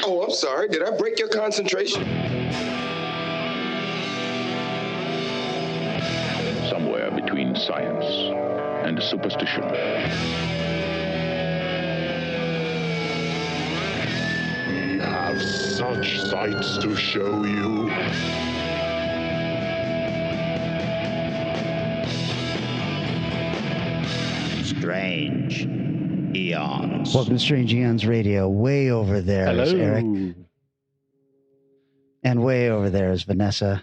Oh, I'm sorry. Did I break your concentration? Somewhere between science and superstition. We have such sights to show you. Strange Eons. Welcome to Strange Eons Radio. Way over there is Eric. And way over there is Vanessa.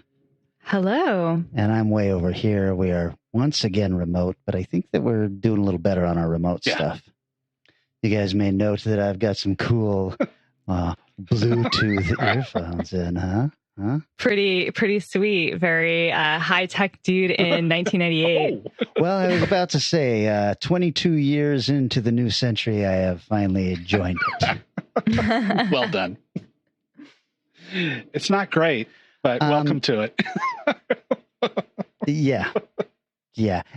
Hello. And I'm way over here. We are once again remote, but I think that we're doing a little better on our remote stuff. You guys may note that I've got some cool Bluetooth earphones in, huh? Pretty sweet. Very high-tech dude in 1998. Well, I was about to say, 22 years into the new century, I have finally joined it. Well done. It's not great, but welcome to it. Yeah.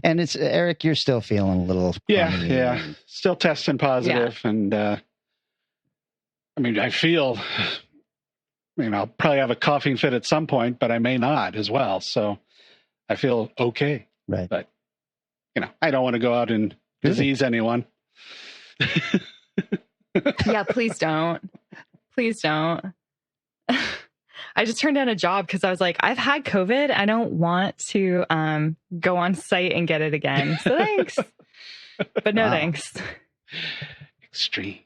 And it's Eric, you're still feeling a little crummy. Yeah. Still testing positive. And I feel, I'll probably have a coughing fit at some point, but I may not as well. So I feel okay. Right. But, I don't want to go out and disease anyone. Yeah, please don't. Please don't. I just turned down a job because I was like, I've had COVID. I don't want to go on site and get it again. So thanks. But no thanks. Extreme.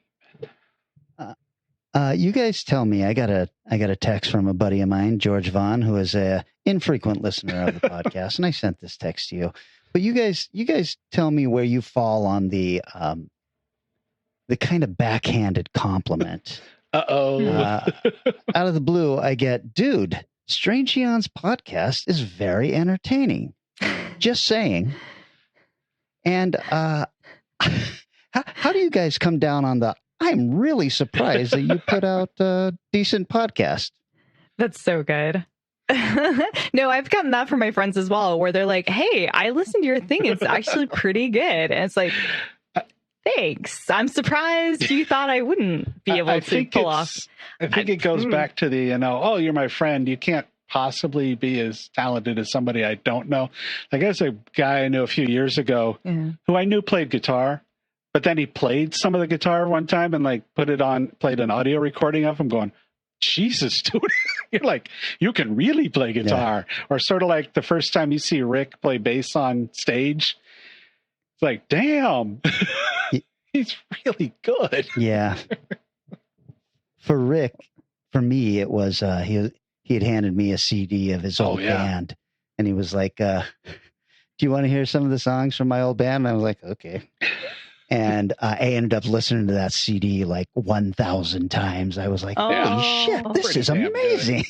You guys tell me. I got a text from a buddy of mine, George Vaughn, who is a infrequent listener of the podcast, and I sent this text to you. But you guys tell me where you fall on the kind of backhanded compliment. Out of the blue, I get, dude, Strange Eons podcast is very entertaining. Just saying. And how do you guys come down on the, I'm really surprised that you put out a decent podcast? That's so good. No, I've gotten that from my friends as well, where they're like, hey, I listened to your thing. It's actually pretty good. And it's like, thanks. I'm surprised you thought I wouldn't be able to pull off. I think it goes back to the, you're my friend. You can't possibly be as talented as somebody I don't know. Like there's a guy I knew a few years ago who I knew played guitar, but then he played some of the guitar one time and played an audio recording of him going, Jesus, dude. You're like, you can really play guitar. Yeah. Or sort of like the first time you see Rick play bass on stage. It's like, damn. He's really good. Yeah. For Rick, for me, it was he had handed me a CD of his old band, and he was like, "Do you want to hear some of the songs from my old band?" And I was like, "Okay." And I ended up listening to that CD like 1,000 times. I was like, "Holy shit, this is amazing!"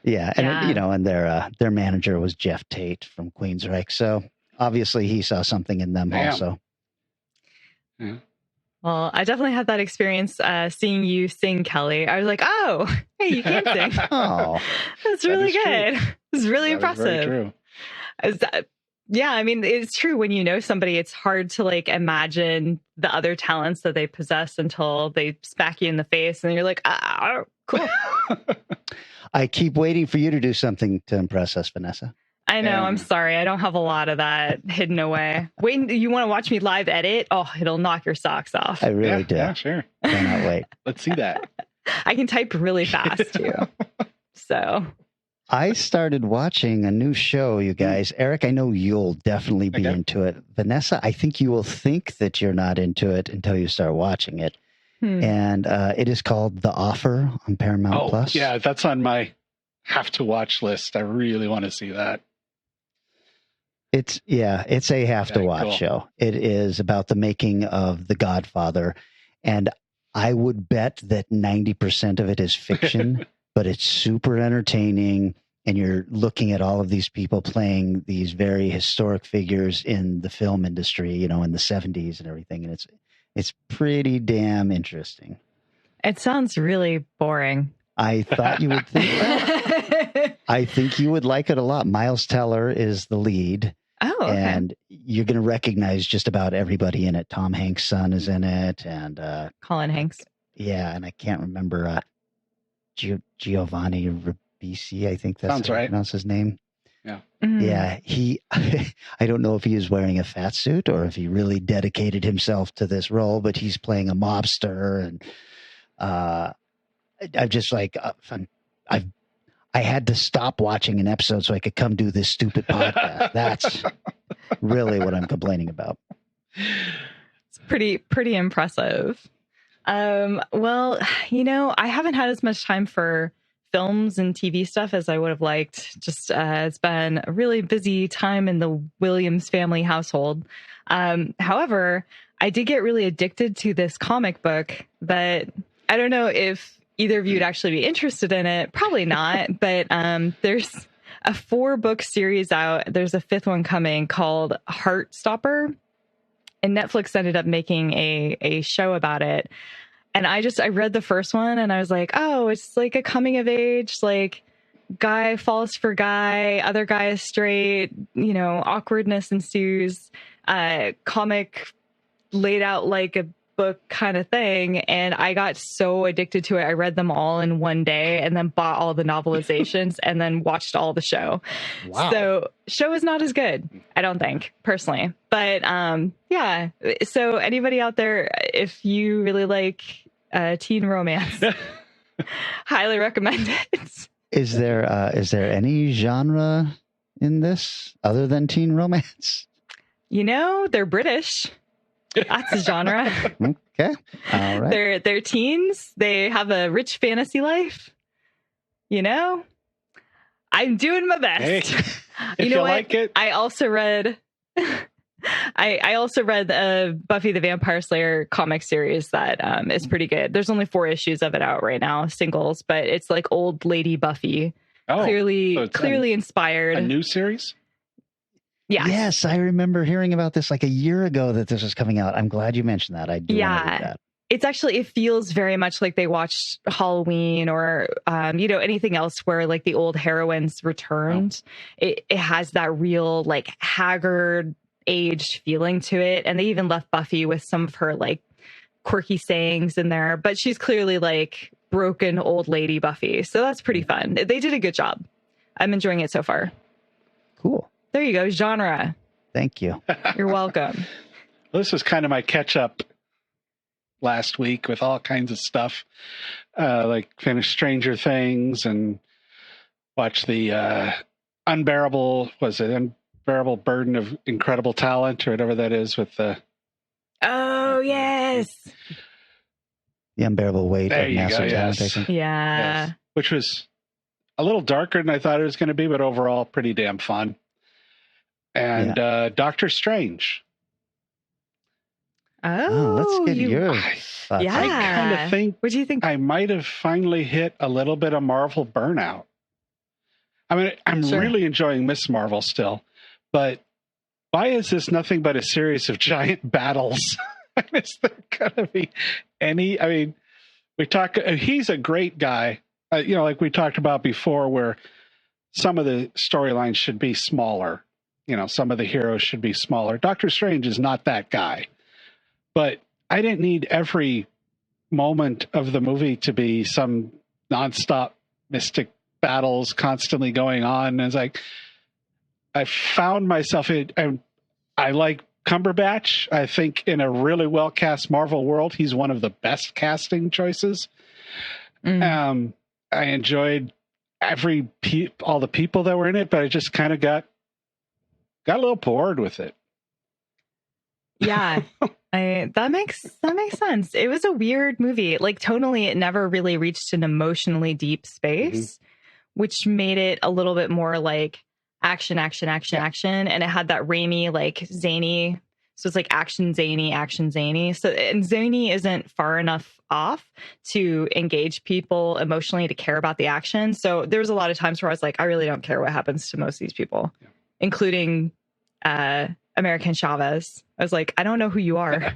And their manager was Jeff Tate from Queensryche, so obviously he saw something in them also. Yeah. Well, I definitely had that experience seeing you sing, Kelly. I was like, oh, hey, you can sing. Oh, that's really good. It's really impressive. True. It's true. When you know somebody, it's hard to imagine the other talents that they possess until they smack you in the face and you're like, cool. I keep waiting for you to do something to impress us, Vanessa. I know. I'm sorry. I don't have a lot of that hidden away. Wait, you want to watch me live edit? Oh, it'll knock your socks off. I really do. Yeah, sure. Cannot wait. Let's see that. I can type really fast too. So I started watching a new show, you guys. Eric, I know you'll definitely be into it. Vanessa, I think you will think that you're not into it until you start watching it. And it is called The Offer on Paramount Plus. Yeah, that's on my have to watch list. I really want to see that. It's a have to watch show. It is about the making of The Godfather. And I would bet that 90% of it is fiction, but it's super entertaining. And you're looking at all of these people playing these very historic figures in the film industry, in the 70s and everything. And it's pretty damn interesting. It sounds really boring. I thought you would think that. I think you would like it a lot. Miles Teller is the lead. Oh, okay. And you're going to recognize just about everybody in it. Tom Hanks' son is in it. And Colin Hanks. Yeah, and I can't remember Giovanni Ribisi. I think that's Sounds how you right. pronounce his name. Yeah. Yeah, he. I don't know if he is wearing a fat suit or if he really dedicated himself to this role, but he's playing a mobster, and I'm just like, I had to stop watching an episode so I could come do this stupid podcast. That's really what I'm complaining about. It's pretty impressive. Well, I haven't had as much time for films and TV stuff as I would have liked. Just it's been a really busy time in the Williams family household. However, I did get really addicted to this comic book that I don't know if either of you would actually be interested in it. Probably not, but there's a 4-book series out. There's a 5th one coming called Heartstopper. And Netflix ended up making a show about it. And I read the first one and I was like, oh, it's like a coming of age, like guy falls for guy, other guy is straight, awkwardness ensues, comic laid out like a book kind of thing. And I got so addicted to it. I read them all in one day and then bought all the novelizations and then watched all the show. Wow. So show is not as good, I don't think, personally. But yeah. So anybody out there, if you really like teen romance, highly recommend it. Is there any genre in this other than teen romance? They're British. That's a genre. Okay. All right. They're teens. They have a rich fantasy life. I'm doing my best. Hey, you know what? like it. I also read the Buffy the Vampire Slayer comic series that is pretty good. There's only 4 issues of it out right now, singles, but it's like old lady Buffy. Oh, clearly inspired. A new series? Yeah. Yes, I remember hearing about this like a year ago that this was coming out. I'm glad you mentioned that. I do want to read that. It feels very much like they watched Halloween or, anything else where like the old heroines returned. Oh. It has that real like haggard, aged feeling to it. And they even left Buffy with some of her like quirky sayings in there, but she's clearly like broken old lady Buffy. So that's pretty fun. They did a good job. I'm enjoying it so far. Cool. There you go. Genre. Thank you. You're welcome. Well, this was kind of my catch up last week with all kinds of stuff, like finished Stranger Things and watched the unbearable burden of incredible talent or whatever that is with the. Oh yes. The unbearable weight there of you massive go, talent. yes. Yeah. Yes. Which was a little darker than I thought it was going to be, but overall pretty damn fun. And Doctor Strange. Let's get your thoughts. Yeah. I kind of think. What do you think? I might have finally hit a little bit of Marvel burnout. I mean, I'm really enjoying Miss Marvel still, but why is this nothing but a series of giant battles? Is there gonna be any? I mean, he's a great guy. Like we talked about before, where some of the storylines should be smaller. Some of the heroes should be smaller. Doctor Strange is not that guy. But I didn't need every moment of the movie to be some nonstop mystic battles constantly going on. And it's like, I found myself I like Cumberbatch. I think in a really well cast Marvel world, he's one of the best casting choices. I enjoyed all the people that were in it, but I just kind of got a little bored with it. Yeah, that makes sense. It was a weird movie. Like tonally, it never really reached an emotionally deep space, which made it a little bit more like action. And it had that Raimi, like zany. So it's like action zany. So, and zany isn't far enough off to engage people emotionally to care about the action. So there was a lot of times where I was like, I really don't care what happens to most of these people, including American Chavez. I was like, I don't know who you are.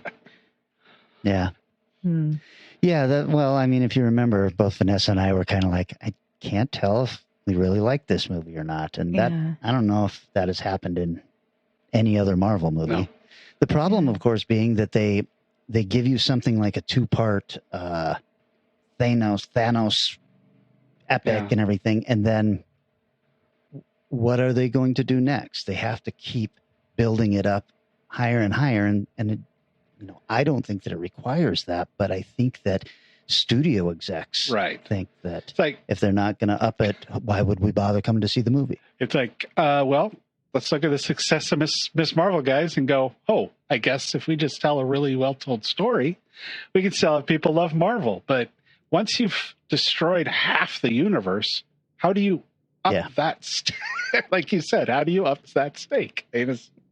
Yeah. Yeah. Well, I mean, if you remember, both Vanessa and I were kind of like, I can't tell if we really like this movie or not. And that, I don't know if that has happened in any other Marvel movie. No. The problem, of course, being that they give you something like a 2-part Thanos epic and everything. And then what are they going to do next? They have to keep building it up higher and higher. And it, I don't think that it requires that, but I think that studio execs think that it's like, if they're not going to up it, why would we bother coming to see the movie? It's like, well, let's look at the success of Miss Marvel, guys, and go, oh, I guess if we just tell a really well-told story, we can sell it. People love Marvel. But once you've destroyed half the universe, how do you up that? Like you said, how do you up that stake?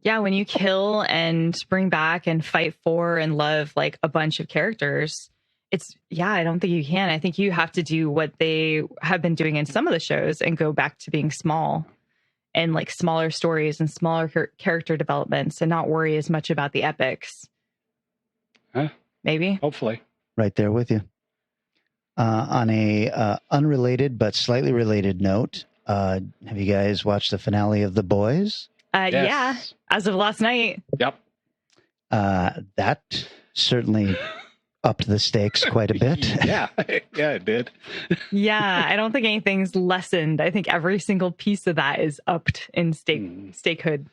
Yeah, when you kill and bring back and fight for and love like a bunch of characters, I don't think you can. I think you have to do what they have been doing in some of the shows and go back to being small and like smaller stories and smaller character developments and not worry as much about the epics. Maybe. Hopefully. Right there with you. On a unrelated but slightly related note, have you guys watched the finale of The Boys? Yes. Yeah, as of last night. Yep. That certainly upped the stakes quite a bit. Yeah, it did. Yeah, I don't think anything's lessened. I think every single piece of that is upped in stakehood.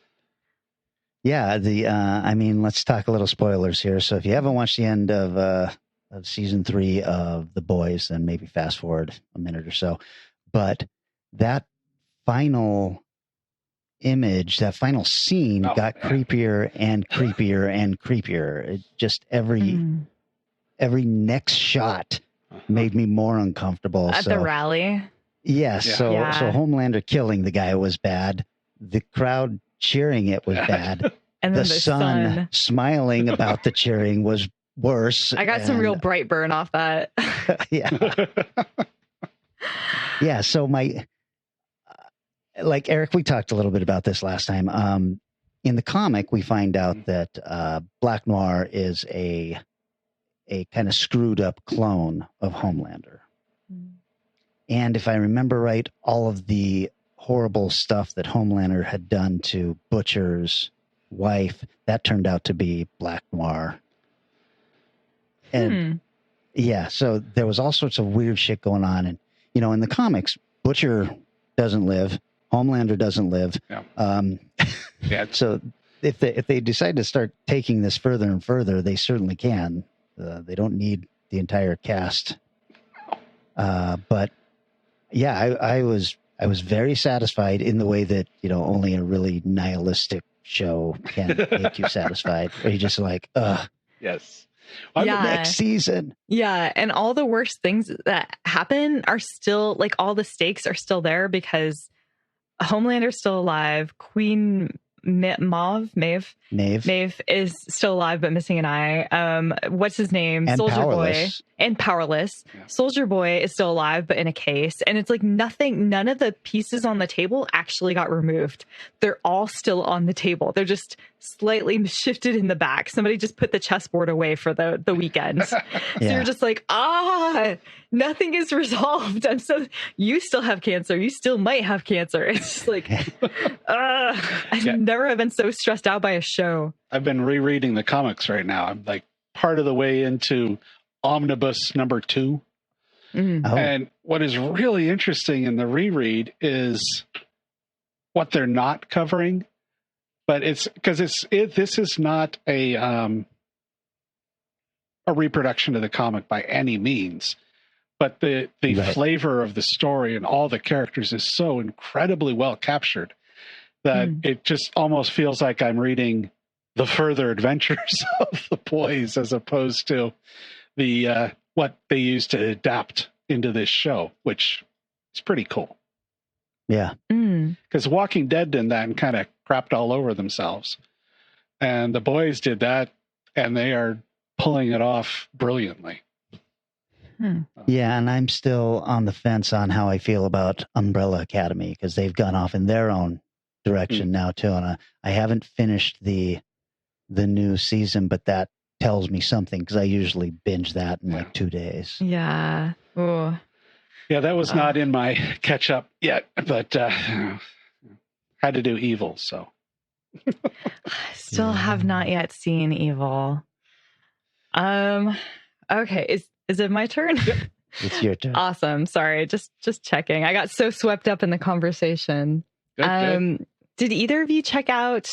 Yeah, I mean, let's talk a little spoilers here. So if you haven't watched the end of season 3 of The Boys, then maybe fast forward a minute or so. But that final image, that final scene got creepier and creepier and creepier. It just every next shot made me more uncomfortable. At the rally? Yes. So Homelander killing the guy was bad. The crowd cheering it was bad. And then the sun smiling about the cheering was worse. I got some real bright burn off that. Yeah. So like Eric, we talked a little bit about this last time. In the comic, we find out that Black Noir is a kind of screwed up clone of Homelander. And if I remember right, all of the horrible stuff that Homelander had done to Butcher's wife, that turned out to be Black Noir. And so there was all sorts of weird shit going on. And, in the comics, Butcher doesn't live. Homelander doesn't live. So if they decide to start taking this further and further, they certainly can. They don't need the entire cast. But yeah, I was very satisfied in the way that only a really nihilistic show can make you satisfied. Where you're just like, yes. The next season. Yeah, and all the worst things that happen are still like all the stakes are still there because Homelander's still alive. Queen Maeve is still alive but missing an eye. What's his name? And Soldier powerless. Boy and powerless. Yeah. Soldier Boy is still alive but in a case, and it's like none of the pieces on the table actually got removed. They're all still on the table. They're just slightly shifted in the back. Somebody just put the chessboard away for the weekend. So you're just like, nothing is resolved. You still have cancer. You still might have cancer. It's just like, I've never have been so stressed out by a show. I've been rereading the comics right now. I'm like part of the way into Omnibus number 2. And what is really interesting in the reread is what they're not covering. But it's because this is not a reproduction of the comic by any means. But the flavor of the story and all the characters is so incredibly well captured that it just almost feels like I'm reading the further adventures of the boys as opposed to the what they used to adapt into this show, which is pretty cool. Yeah. Because Walking Dead did that and kind of crapped all over themselves. And the boys did that, and they are pulling it off brilliantly. Yeah, and I'm still on the fence on how I feel about Umbrella Academy because they've gone off in their own direction now too. And I haven't finished the new season, but that tells me something because I usually binge that in like 2 days. Yeah. Ooh. Yeah, that was not in my catch up yet, but had to do Evil, so. Still have not yet seen Evil. Okay, is it my turn? It's your turn. Awesome. Sorry, just checking. I got so swept up in the conversation. Good. Did either of you check out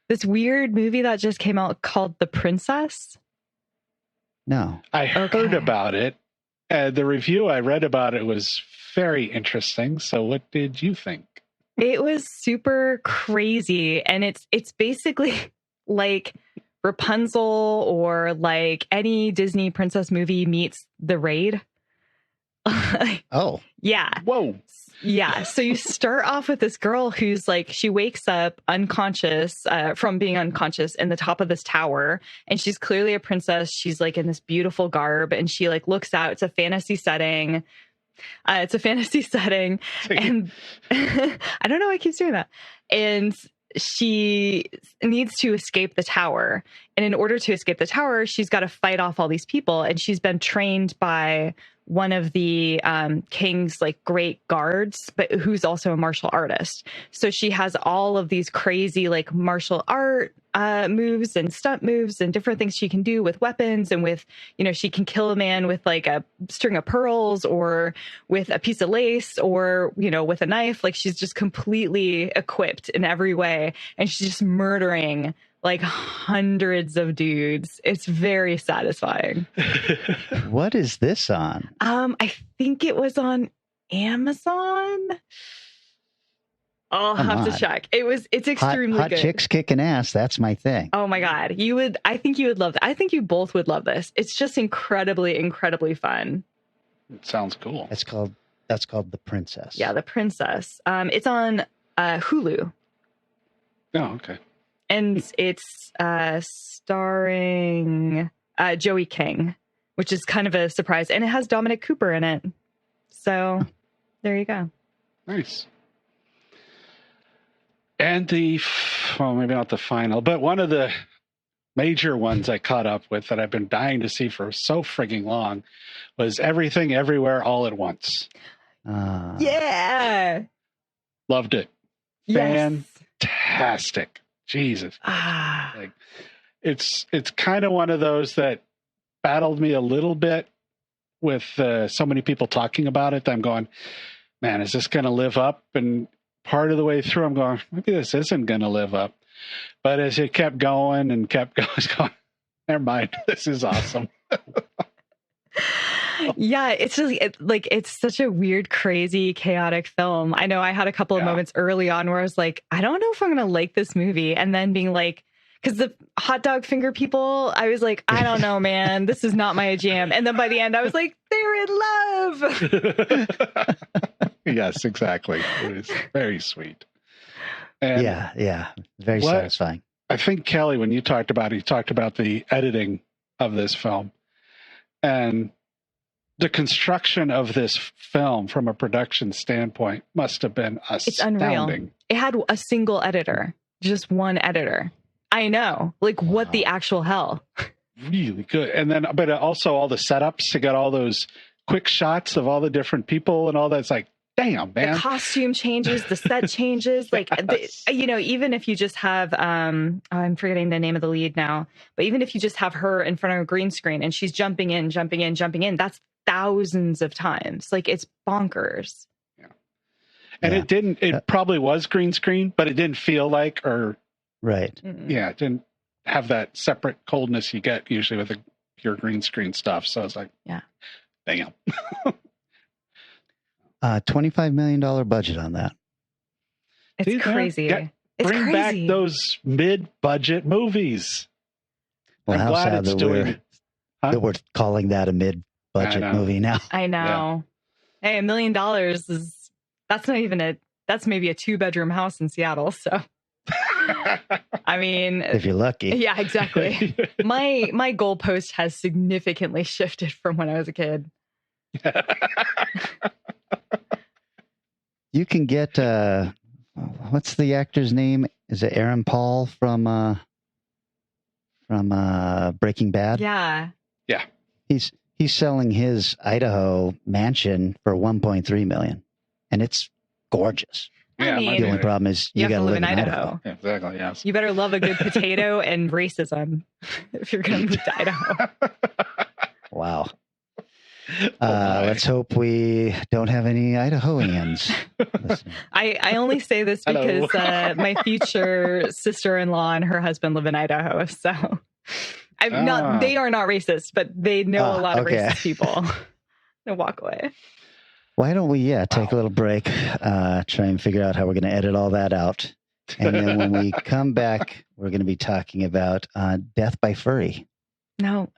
this weird movie that just came out called The Princess? No. I heard about it. The review I read about it was very interesting. So what did you think? It was super crazy. And it's basically like Rapunzel or like any Disney princess movie meets The Raid. Oh. Yeah. Whoa. Yeah. So you start off with this girl who's like, she wakes up unconscious from being unconscious in the top of this tower. And she's clearly a princess. She's like in this beautiful garb and she like looks out. It's a fantasy setting. And I don't know why I keep doing that. And she needs to escape the tower. And in order to escape the tower, she's got to fight off all these people. And she's been trained by one of the king's like great guards, but who's also a martial artist. So she has all of these crazy like martial art moves and stunt moves and different things she can do with weapons. And with, you know, she can kill a man with like a string of pearls or with a piece of lace or, you know, with a knife. Like she's just completely equipped in every way. And she's just murdering like hundreds of dudes. It's very satisfying. What is this on? I think it was on Amazon. I'll have to check. It's extremely hot good. Chicks kicking ass. That's my thing. Oh my God. I think you would love that. I think you both would love this. It's just incredibly, incredibly fun. It sounds cool. That's called The Princess. Yeah, The Princess. It's on Hulu. Oh, okay. And it's starring Joey King, which is kind of a surprise. And it has Dominic Cooper in it. So there you go. Nice. And well, maybe not the final, but one of the major ones I caught up with that I've been dying to see for so frigging long was Everything Everywhere All at Once. Yeah. Loved it. Yes. Fantastic. Jesus. Ah. Like, it's kind of one of those that battled me a little bit with so many people talking about it. I'm going, man, is this going to live up? And part of the way through, I'm going, maybe this isn't going to live up. But as it kept going and kept going, never mind. This is awesome. Yeah, it's just it's such a weird, crazy, chaotic film. I know I had a couple of moments early on where I was like, I don't know if I'm going to like this movie. And then being like, because the hot dog finger people, I was like, I don't know, man, this is not my jam. And then by the end, I was like, they're in love. Yes, exactly. It was very sweet. And yeah. Very satisfying. I think, Kelly, when you talked about the editing of this film and the construction of this film from a production standpoint must have been astounding. It's unreal. It had a single editor, just one editor. I know. Like, what the actual hell? Really good. And then, but also all the setups to get all those quick shots of all the different people and all that. It's like, damn, man. The costume changes, the set changes. Like, even if you just have, I'm forgetting the name of the lead now, but even if you just have her in front of a green screen and she's jumping in, that's thousands of times. Like, it's bonkers. Yeah. And it probably was green screen, but it didn't feel like, or right. Yeah, it didn't have that separate coldness you get usually with the pure green screen stuff. So it's like, yeah, damn. $25 million budget on that. It's crazy. Bring back those mid-budget movies. Well, I'm how glad sad it's that we're calling that a mid-budget movie now. I know. Yeah. Hey, $1 million that's maybe a 2-bedroom house in Seattle. So, I mean, if you're lucky. Yeah, exactly. My goalpost has significantly shifted from when I was a kid. You can get what's the actor's name? Is it Aaron Paul from Breaking Bad? Yeah. Yeah. He's selling his Idaho mansion for $1.3 million, and it's gorgeous. Yeah, I mean, the only problem is you got to live in Idaho. Yeah, exactly. Yes. You better love a good potato and racism if you're going to move to Idaho. Wow. Let's hope we don't have any Idahoans listening. I only say this Hello. because my future sister-in-law and her husband live in Idaho, so I'm not. They are not racist, but they know a lot of racist people. No, walk away. Why don't we, take a little break, try and figure out how we're going to edit all that out. And then when we come back, we're going to be talking about Death by Furry. No.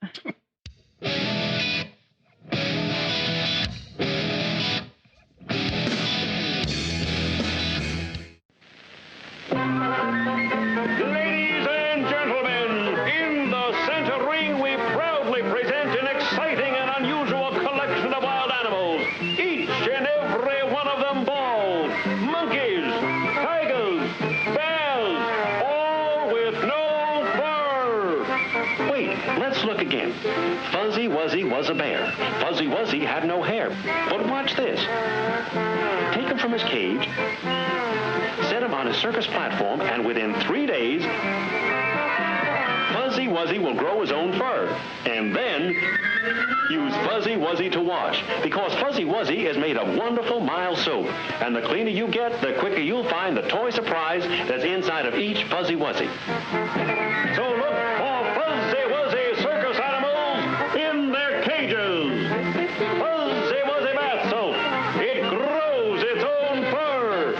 Ladies and gentlemen, in the center ring, we proudly present an exciting and unusual collection of wild animals. Each and every one of them bald. Monkeys, tigers, bears, all with no fur. Wait, let's look again. Fuzzy Wuzzy was a bear. Fuzzy Wuzzy had no hair. But watch this. Take him from his cage, set him on a circus platform, and within 3 days, Fuzzy Wuzzy will grow his own fur. And then use Fuzzy Wuzzy to wash. Because Fuzzy Wuzzy is made of wonderful mild soap. And the cleaner you get, the quicker you'll find the toy surprise that's inside of each Fuzzy Wuzzy. So look for Fuzzy Wuzzy circus animals in their cages. Fuzzy Wuzzy bath soap. It grows its own fur.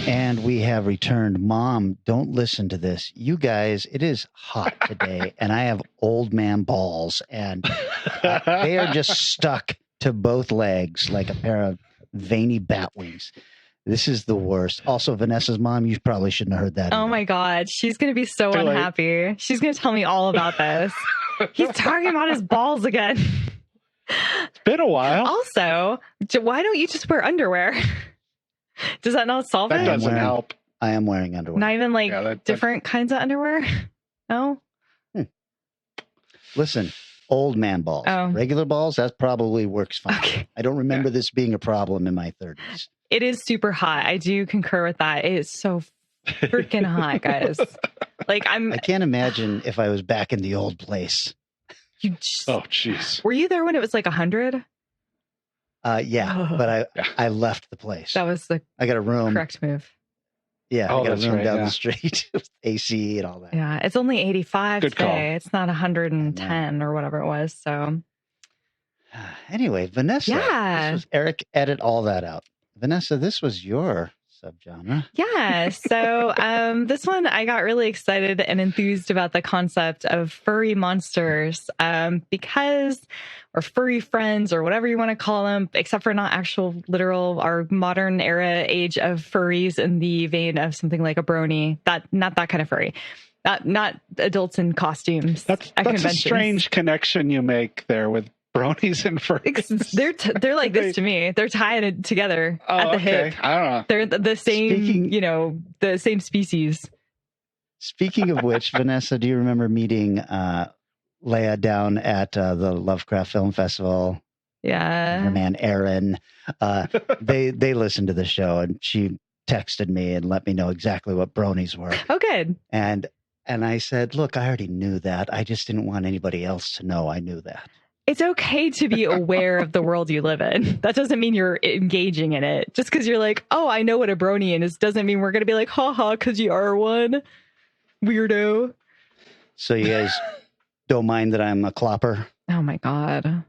And we have returned. Mom, don't listen to this. You guys, it is hot today, and I have old man balls, and they are just stuck to both legs like a pair of veiny bat wings. This is the worst. Also, Vanessa's mom, you probably shouldn't have heard that. Oh my God. She's going to be so unhappy. She's going to tell me all about this. He's talking about his balls again. It's been a while. Also, why don't you just wear underwear? Does that not solve That it? doesn't help. I am wearing underwear. Not even like different kinds of underwear? No? Listen, old man balls. Oh. Regular balls, that probably works fine. Okay. I don't remember this being a problem in my 30s. It is super hot. I do concur with that. It is so freaking hot, guys. Like I can't imagine if I was back in the old place. Oh, jeez. Were you there when it was like 100? Yeah, but I left the place. That was the I got a room. correct move. Yeah, Oh, I got that's a room right, down yeah. the street with AC and all that. Yeah, it's only 85 Good today. call. It's not 110 or whatever it was. So Anyway, Vanessa. Yeah. This was Eric, edit all that out. Vanessa, this was your subgenre. yeah, so this one I got really excited and enthused about the concept of furry monsters or furry friends or whatever you want to call them, except for not actual literal or modern era age of furries in the vein of something like a brony. Not that kind of furry. Not adults in costumes. That's a strange connection you make there with bronies and furries. They're like this to me. They're tied it together at the hip. I don't know. They're the same, the same species. Speaking of which, Vanessa, do you remember meeting Leia down at the Lovecraft Film Festival? Yeah. Her man Aaron. They listened to the show, and she texted me and let me know exactly what bronies were. Oh, good. And I said, look, I already knew that. I just didn't want anybody else to know I knew that. It's okay to be aware of the world you live in. That doesn't mean you're engaging in it. Just because you're like, oh, I know what a brony is, doesn't mean we're going to be like, haha, because you are one. Weirdo. So you guys don't mind that I'm a clopper? Oh my God.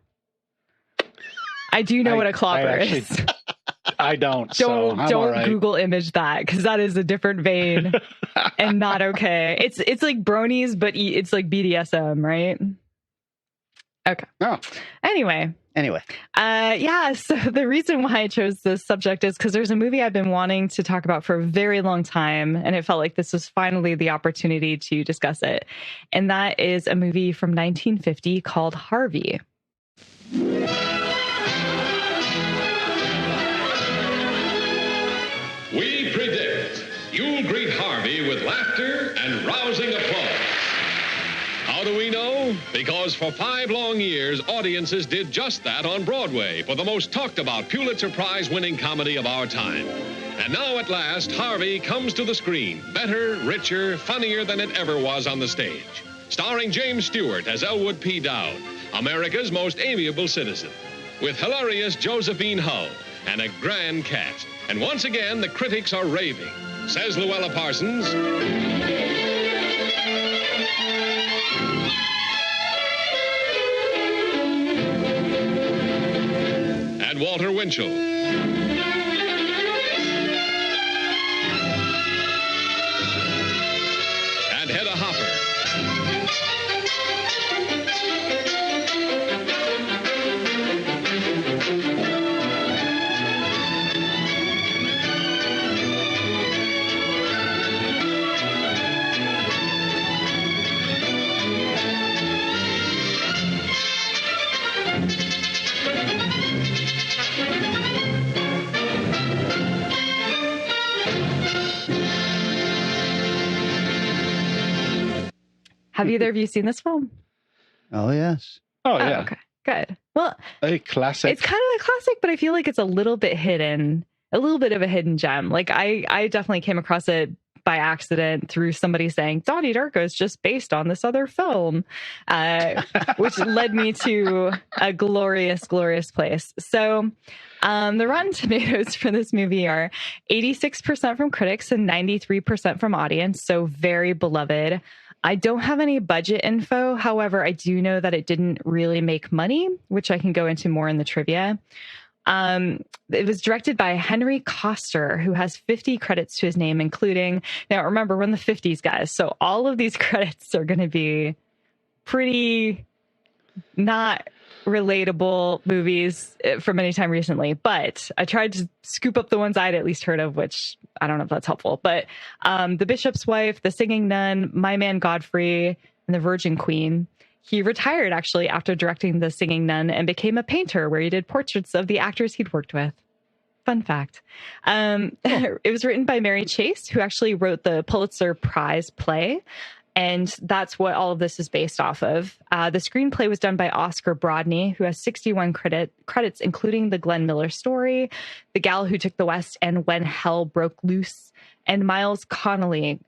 I do know what a clopper is. I don't. Don't right. Google image that, because that is a different vein and not okay. It's like bronies, but it's like BDSM, right? Okay. Oh. Anyway. So the reason why I chose this subject is because there's a movie I've been wanting to talk about for a very long time, and it felt like this was finally the opportunity to discuss it. And that is a movie from 1950 called Harvey. We predict you'll greet Harvey with laughter and rousing applause. How do we know? Because for 5 long years, audiences did just that on Broadway for the most talked about Pulitzer Prize-winning comedy of our time. And now at last, Harvey comes to the screen, better, richer, funnier than it ever was on the stage. starring James Stewart as Elwood P. Dowd, America's most amiable citizen, with hilarious Josephine Hull and a grand cast. And once again, the critics are raving. Says Luella Parsons, and Walter Winchell. And Hedda Hopper. Have either of you seen this film? Oh, yes. Oh, yeah. Okay, good. Well, A classic. it's kind of a classic, but I feel like it's a little bit hidden, a little bit of a hidden gem. Like I definitely came across it by accident through somebody saying Donnie Darko is just based on this other film, which led me to a glorious, glorious place. So the Rotten Tomatoes for this movie are 86% from critics and 93% from audience. So very beloved. I don't have any budget info. However, I do know that it didn't really make money, which I can go into more in the trivia. It was directed by Henry Koster, who has 50 credits to his name, including, now remember, we're in the 50s, guys. So all of these credits are going to be pretty not relatable movies from any time recently, but I tried to scoop up the ones I'd at least heard of, which I don't know if that's helpful, but The Bishop's Wife, The Singing Nun, My Man Godfrey, and The Virgin Queen. He retired actually after directing The Singing Nun and became a painter where he did portraits of the actors he'd worked with. Fun fact. It was written by Mary Chase, who actually wrote the Pulitzer Prize play. And that's what all of this is based off of. The screenplay was done by Oscar Brodney, who has 61 credits, including The Glenn Miller Story, The Gal Who Took the West, and When Hell Broke Loose. And Miles Connolly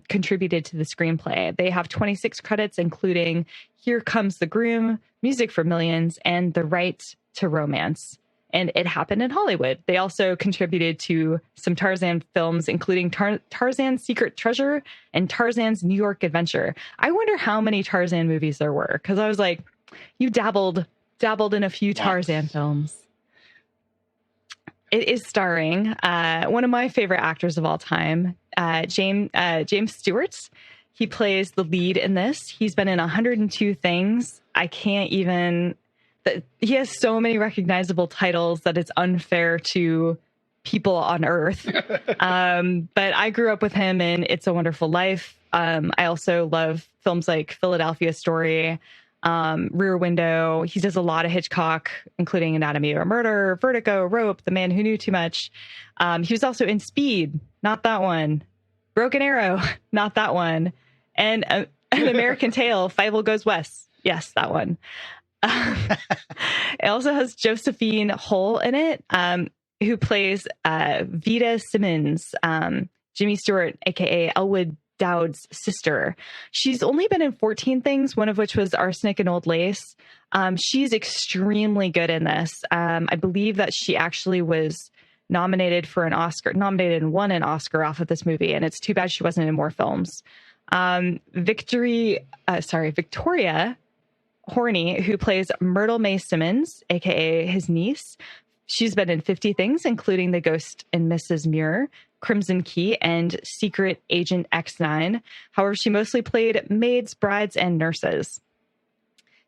contributed to the screenplay. They have 26 credits, including Here Comes the Groom, Music for Millions, and The Right to Romance. And It Happened in Hollywood. They also contributed to some Tarzan films, including Tarzan's Secret Treasure and Tarzan's New York Adventure. I wonder how many Tarzan movies there were, because I was like, you dabbled in a few Tarzan films. It is starring one of my favorite actors of all time, James Stewart. He plays the lead in this. He's been in 102 things. I can't even... He has so many recognizable titles that it's unfair to people on Earth. But I grew up with him in It's a Wonderful Life. I also love films like Philadelphia Story, Rear Window. He does a lot of Hitchcock, including Anatomy of a Murder, Vertigo, Rope, The Man Who Knew Too Much. He was also in Speed, not that one. Broken Arrow, not that one. And An American Tale, Fievel Goes West. Yes, that one. It also has Josephine Hull in it, who plays Vida Simmons, Jimmy Stewart, aka Elwood Dowd's sister. She's only been in 14 things, one of which was Arsenic and Old Lace. She's extremely good in this. I believe that she actually was nominated and won an Oscar off of this movie, and it's too bad she wasn't in more films. Victoria Horney, who plays Myrtle Mae Simmons, aka his niece. She's been in 50 things, including The Ghost and Mrs. Muir, Crimson Key, and Secret Agent X9. However, she mostly played maids, brides, and nurses.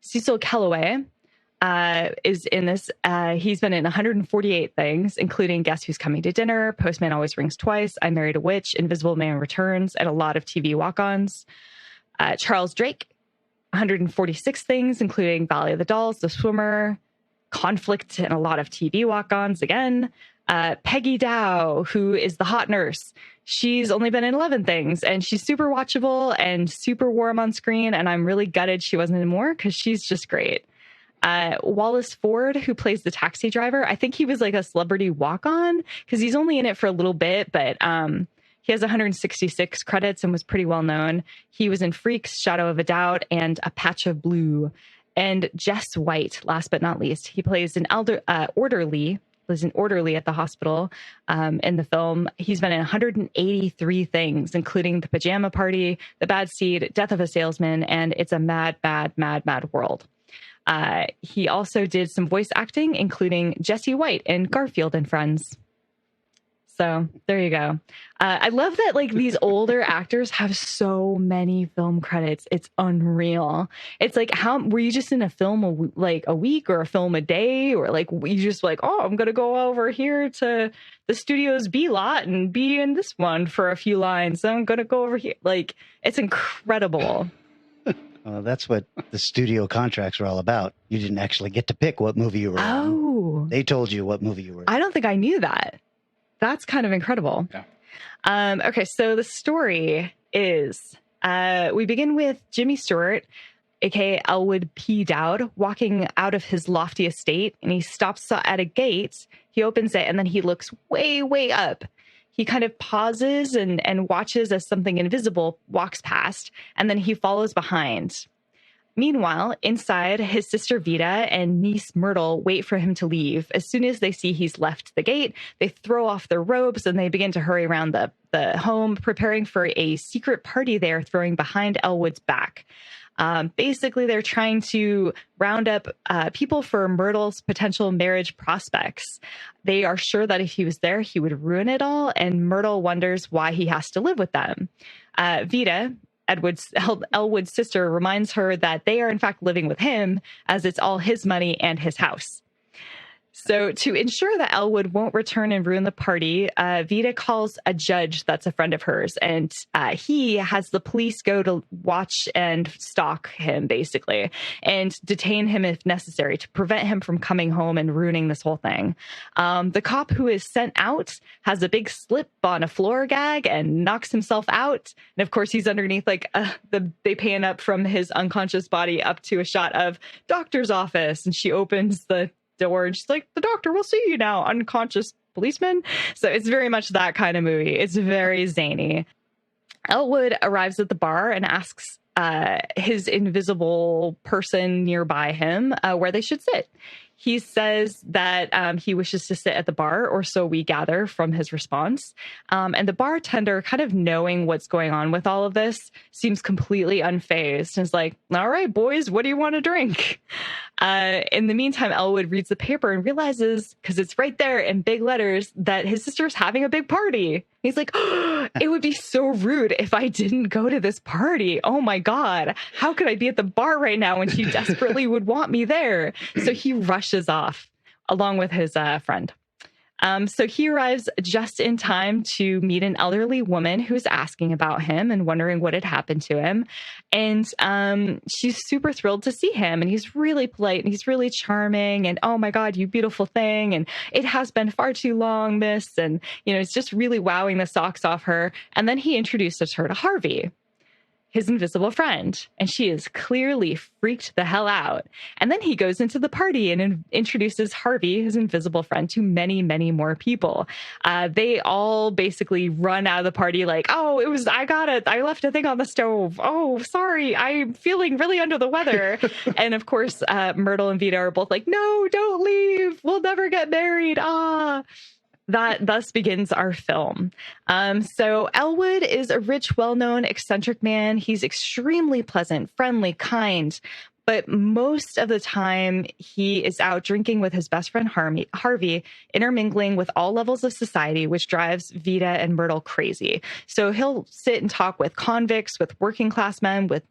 Cecil Kellaway is in this. He's been in 148 things, including Guess Who's Coming to Dinner, Postman Always Rings Twice, I Married a Witch, Invisible Man Returns, and a lot of TV walk-ons. Charles Drake, 146 things, including Valley of the Dolls, The Swimmer, Conflict, and a lot of TV walk-ons again. Peggy Dow, who is the hot nurse. She's only been in 11 things, and she's super watchable and super warm on screen, and I'm really gutted she wasn't in more because she's just great. Wallace Ford, who plays the taxi driver. I think he was like a celebrity walk-on because he's only in it for a little bit, but He has 166 credits and was pretty well known. He was in Freaks, Shadow of a Doubt, and A Patch of Blue. And Jess White, last but not least, he plays an orderly at the hospital in the film. He's been in 183 things, including The Pajama Party, The Bad Seed, Death of a Salesman, and It's a Mad, Mad, Mad, Mad World. He also did some voice acting, including Jesse White in Garfield and Friends. So there you go. I love that like these older actors have so many film credits. It's unreal. It's like, how were you just in a film like a week or a film a day, or like you just like, oh, I'm gonna go over here to the studio's B lot and be in this one for a few lines. So I'm gonna go over here. Like, it's incredible. Well, that's what the studio contracts were all about. You didn't actually get to pick what movie you were in. Oh, they told you what movie you were in. I don't think I knew that. That's kind of incredible. Yeah. Okay, so the story is we begin with Jimmy Stewart, aka Elwood P. Dowd, walking out of his lofty estate, and he stops at a gate. He opens it, and then he looks way, way up. He kind of pauses and watches as something invisible walks past, and then he follows behind. Meanwhile, inside, his sister Vita and niece Myrtle wait for him to leave. As soon as they see he's left the gate, they throw off their robes and they begin to hurry around the home, preparing for a secret party they're throwing behind Elwood's back. Basically, they're trying to round up people for Myrtle's potential marriage prospects. They are sure that if he was there, he would ruin it all, and Myrtle wonders why he has to live with them. Vita, Elwood's sister, reminds her that they are in fact living with him, as it's all his money and his house. So to ensure that Elwood won't return and ruin the party, Vita calls a judge that's a friend of hers, and he has the police go to watch and stalk him, basically, and detain him if necessary to prevent him from coming home and ruining this whole thing. The cop who is sent out has a big slip on a floor gag and knocks himself out. And of course, he's underneath, like, they pan up from his unconscious body up to a shot of doctor's office, and she opens the door and she's like, the doctor will see you now, unconscious policeman. So it's very much that kind of movie. It's very zany. Elwood arrives at the bar and asks his invisible person nearby him where they should sit. He says that he wishes to sit at the bar, or so we gather from his response. And the bartender, kind of knowing what's going on with all of this, seems completely unfazed and is like, all right, boys, what do you want to drink? In the meantime, Elwood reads the paper and realizes, because it's right there in big letters, that his sister's having a big party. He's like, oh, it would be so rude if I didn't go to this party. Oh my God, how could I be at the bar right now when she desperately would want me there? So he rushes off along with his friend. So he arrives just in time to meet an elderly woman who's asking about him and wondering what had happened to him. And she's super thrilled to see him. And he's really polite and he's really charming. And, oh my God, you beautiful thing. And it has been far too long, miss. And, you know, it's just really wowing the socks off her. And then he introduces her to Harvey, his invisible friend, and she is clearly freaked the hell out. And then he goes into the party and introduces Harvey, his invisible friend, to many, many more people. They all basically run out of the party like, oh, I left a thing on the stove. Oh, sorry, I'm feeling really under the weather. And of course, Myrtle and Vita are both like, no, don't leave. We'll never get married. That thus begins our film. So Elwood is a rich, well-known, eccentric man. He's extremely pleasant, friendly, kind, but most of the time he is out drinking with his best friend Harvey, intermingling with all levels of society, which drives Vita and Myrtle crazy. So he'll sit and talk with convicts, with working class men, with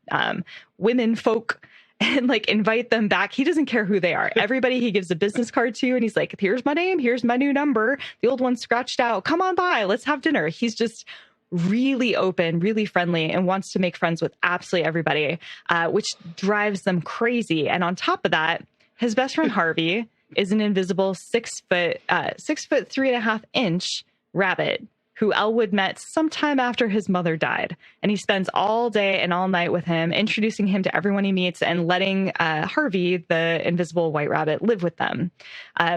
women folk, and like invite them back. He doesn't care who they are. Everybody he gives a business card to, and he's like, here's my name, here's my new number. The old one's scratched out. Come on by, let's have dinner. He's just really open, really friendly, and wants to make friends with absolutely everybody, which drives them crazy. And on top of that, his best friend Harvey is an invisible 6 foot 3.5-inch rabbit who Elwood met sometime after his mother died. And he spends all day and all night with him, introducing him to everyone he meets and letting Harvey, the invisible white rabbit, live with them.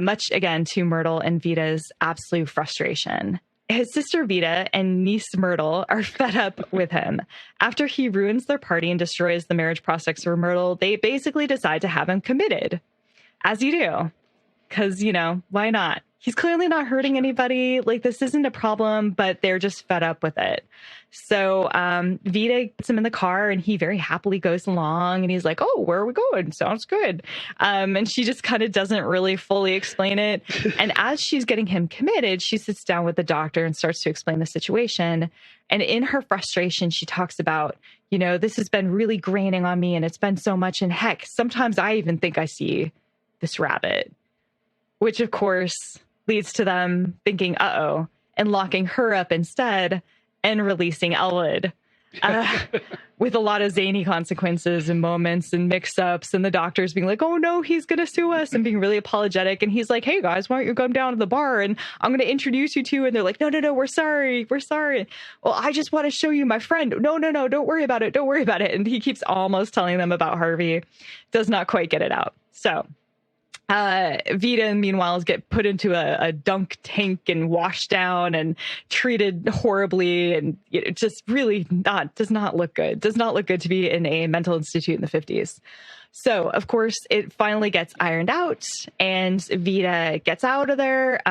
Much, again, to Myrtle and Vita's absolute frustration. his sister Vita and niece Myrtle are fed up with him. After he ruins their party and destroys the marriage prospects for Myrtle, they basically decide to have him committed. As you do. Because, why not? He's clearly not hurting anybody. Like, this isn't a problem, but they're just fed up with it. So Vita gets him in the car, and he very happily goes along, and he's like, oh, where are we going? Sounds good. And she just kind of doesn't really fully explain it. And as she's getting him committed, she sits down with the doctor and starts to explain the situation. And in her frustration, she talks about, this has been really graining on me, and it's been so much. And heck, sometimes I even think I see this rabbit, which of course leads to them thinking, uh-oh, and locking her up instead and releasing Elwood with a lot of zany consequences and moments and mix-ups, and the doctors being like, oh no, he's going to sue us, and being really apologetic. And he's like, hey guys, why don't you come down to the bar and I'm going to introduce you to, and they're like, no, we're sorry. Well, I just want to show you my friend. No, don't worry about it. And he keeps almost telling them about Harvey, does not quite get it out. So Vita, meanwhile, get put into a dunk tank and washed down and treated horribly, and it just really does not look good. Does not look good to be in a mental institute in the 50s. So, of course, it finally gets ironed out, and Vita gets out of there.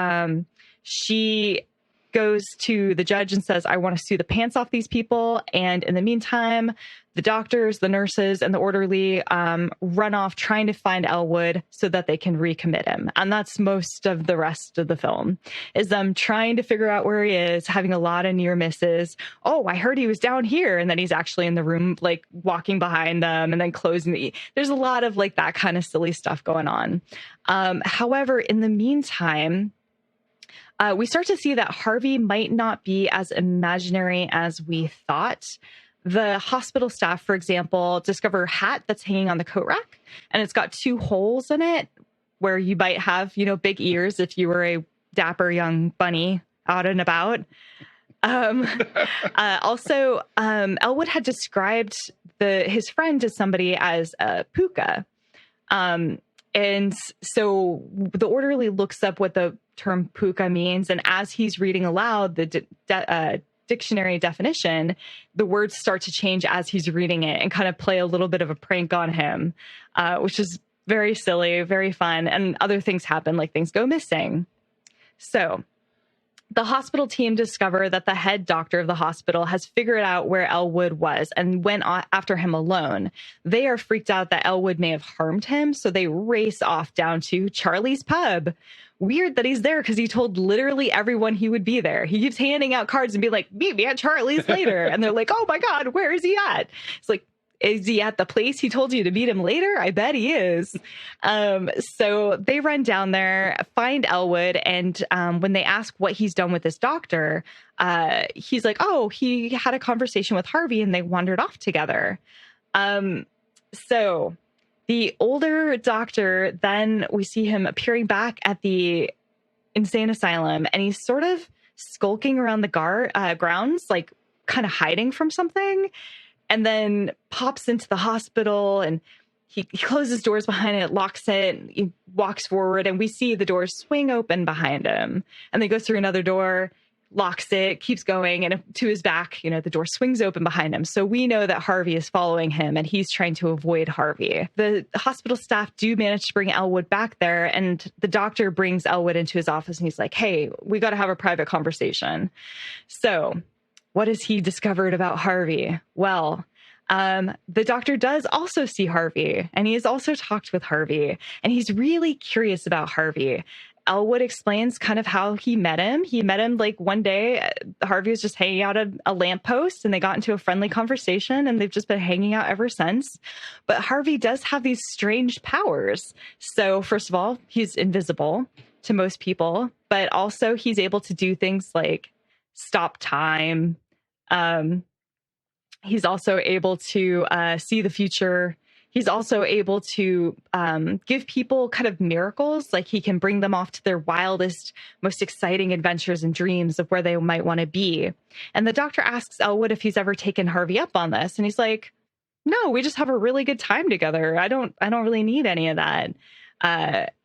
She goes to the judge and says, I want to sue the pants off these people. And in the meantime, the doctors, the nurses, and the orderly run off trying to find Elwood so that they can recommit him. And that's most of the rest of the film, is them trying to figure out where he is, having a lot of near misses. Oh, I heard he was down here. And then he's actually in the room, like walking behind them and then closing there's a lot of like that kind of silly stuff going on. However, in the meantime, we start to see that Harvey might not be as imaginary as we thought. The hospital staff, for example, discover a hat that's hanging on the coat rack, and it's got 2 holes in it where you might have, big ears if you were a dapper young bunny out and about. Also, Elwood had described his friend to somebody as Puka. And so the orderly looks up what the term puka means. And as he's reading aloud the dictionary definition, the words start to change as he's reading it and kind of play a little bit of a prank on him, which is very silly, very fun. And other things happen, like things go missing. So the hospital team discover that the head doctor of the hospital has figured out where Elwood was and went after him alone. They are freaked out that Elwood may have harmed him, so they race off down to Charlie's pub. Weird that he's there because he told literally everyone he would be there. He keeps handing out cards and be like, meet me at Charlie's later. And they're like, oh my God, where is he at? It's like, is he at the place he told you to meet him later? I bet he is. So they run down there, find Elwood, and when they ask what he's done with this doctor, he's like, oh, he had a conversation with Harvey and they wandered off together. So the older doctor, then we see him appearing back at the insane asylum, and he's sort of skulking around the grounds, like kind of hiding from something. And then pops into the hospital, and he closes doors behind it, locks it, he walks forward, and we see the doors swing open behind him. And then goes through another door, locks it, keeps going, and to his back, the door swings open behind him. So we know that Harvey is following him, and he's trying to avoid Harvey. The hospital staff do manage to bring Elwood back there, and the doctor brings Elwood into his office, and he's like, hey, we got to have a private conversation. So what has he discovered about Harvey? Well, the doctor does also see Harvey, and he has also talked with Harvey, and he's really curious about Harvey. Elwood explains kind of how he met him. He met him like one day. Harvey was just hanging out at a lamppost, and they got into a friendly conversation, and they've just been hanging out ever since. But Harvey does have these strange powers. So first of all, he's invisible to most people, but also he's able to do things like stop time. He's also able to see the future. He's also able to give people kind of miracles, like he can bring them off to their wildest, most exciting adventures and dreams of where they might want to be. And the doctor asks Elwood if he's ever taken Harvey up on this, and he's like, "No, we just have a really good time together. I don't really need any of that."